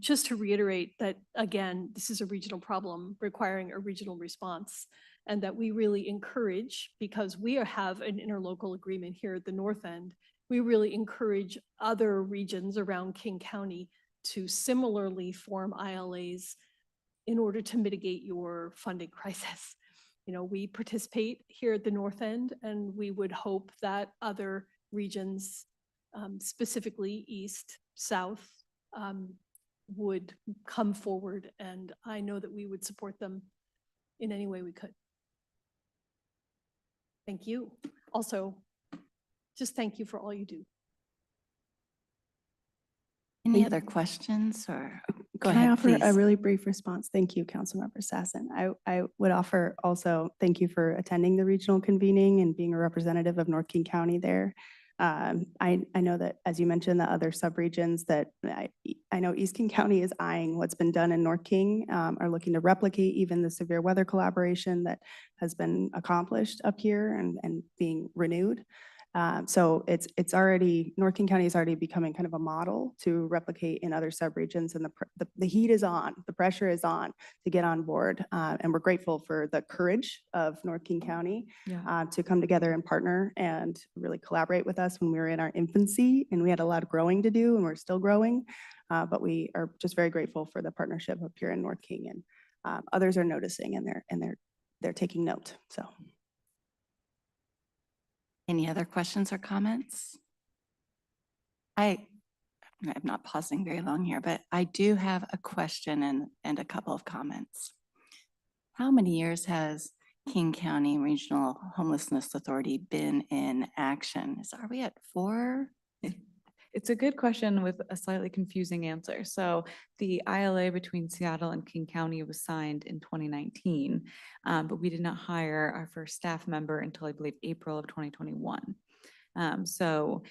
Just to reiterate that, again, this is a regional problem requiring a regional response and that we really encourage, because we have an interlocal agreement here at the North End, we really encourage other regions around King County to similarly form ILAs in order to mitigate your funding crisis. We participate here at the North End and we would hope that other regions, specifically East, South, would come forward, and I know that we would support them in any way we could. Thank you. Also, just thank you for all you do.
Any other questions or go
Can I
ahead,
offer a
please?
really brief response? Thank you, Councilmember Stassen. I would offer also thank you for attending the regional convening and being a representative of North King County there. I know that, as you mentioned, the other subregions that I know East King County is eyeing what's been done in North King, are looking to replicate even the severe weather collaboration that has been accomplished up here and being renewed. So it's already, North King County is already becoming kind of a model to replicate in other subregions, and the heat is on, the pressure is on to get on board. And we're grateful for the courage of North King County to come together and partner and really collaborate with us when we were in our infancy and we had a lot of growing to do and we're still growing. But we are just very grateful for the partnership up here in North King, and others are noticing and they're taking note. So.
Any other questions or comments? I'm not pausing very long here, but I do have a question and a couple of comments. How many years has King County Regional Homelessness Authority been in action? Are we at 4?
It's a good question with a slightly confusing answer. So the ILA between Seattle and King County was signed in 2019, but we did not hire our first staff member until I believe April of 2021. So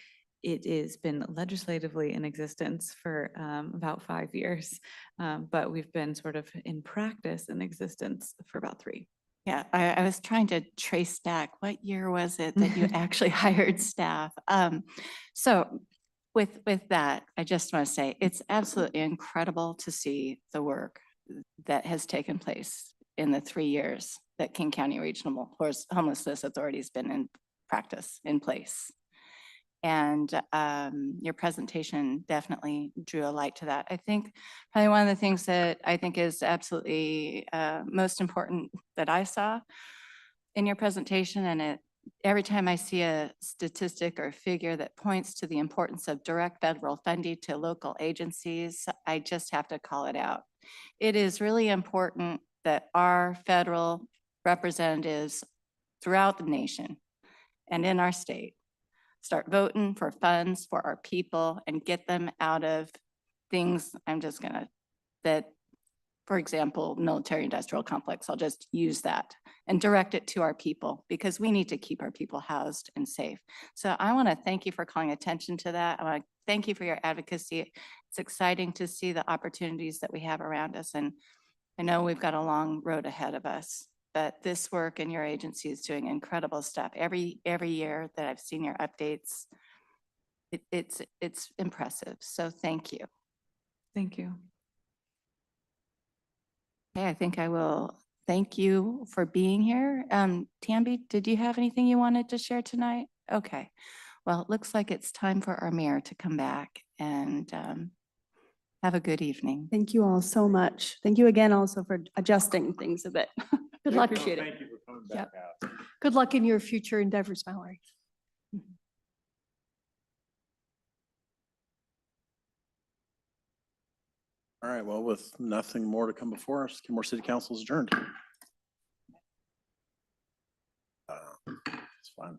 it has been legislatively in existence for about 5 years, but we've been sort of in practice in existence for about 3.
Yeah, I was trying to trace back. What year was it that you actually hired staff? So with that, I just want to say it's absolutely incredible to see the work that has taken place in the 3 years that King County Regional Homelessness Authority has been in practice, in place. And your presentation definitely drew a light to that. I think probably one of the things that I think is absolutely most important that I saw in your presentation, and every time I see a statistic or figure that points to the importance of direct federal funding to local agencies, I just have to call it out. It is really important that our federal representatives throughout the nation and in our state start voting for funds for our people and get them out of things, for example, military industrial complex, I'll just use that and direct it to our people because we need to keep our people housed and safe. So I want to thank you for calling attention to that. I want to thank you for your advocacy. It's exciting to see the opportunities that we have around us. And I know we've got a long road ahead of us, but this work in your agency is doing incredible stuff. Every year that I've seen your updates, it's impressive. So thank you.
Thank you.
Okay, I think I will thank you for being here. Tamby, did you have anything you wanted to share tonight? Okay, well, it looks like it's time for our mayor to come back and have a good evening.
Thank you all so much. Thank you again also for adjusting things a bit.
Good luck.
Appreciate it.
Thank you for coming back out.
Good luck in your future endeavors, Mallory.
All right, well, with nothing more to come before us, Kenmore City Council is adjourned. It's fine.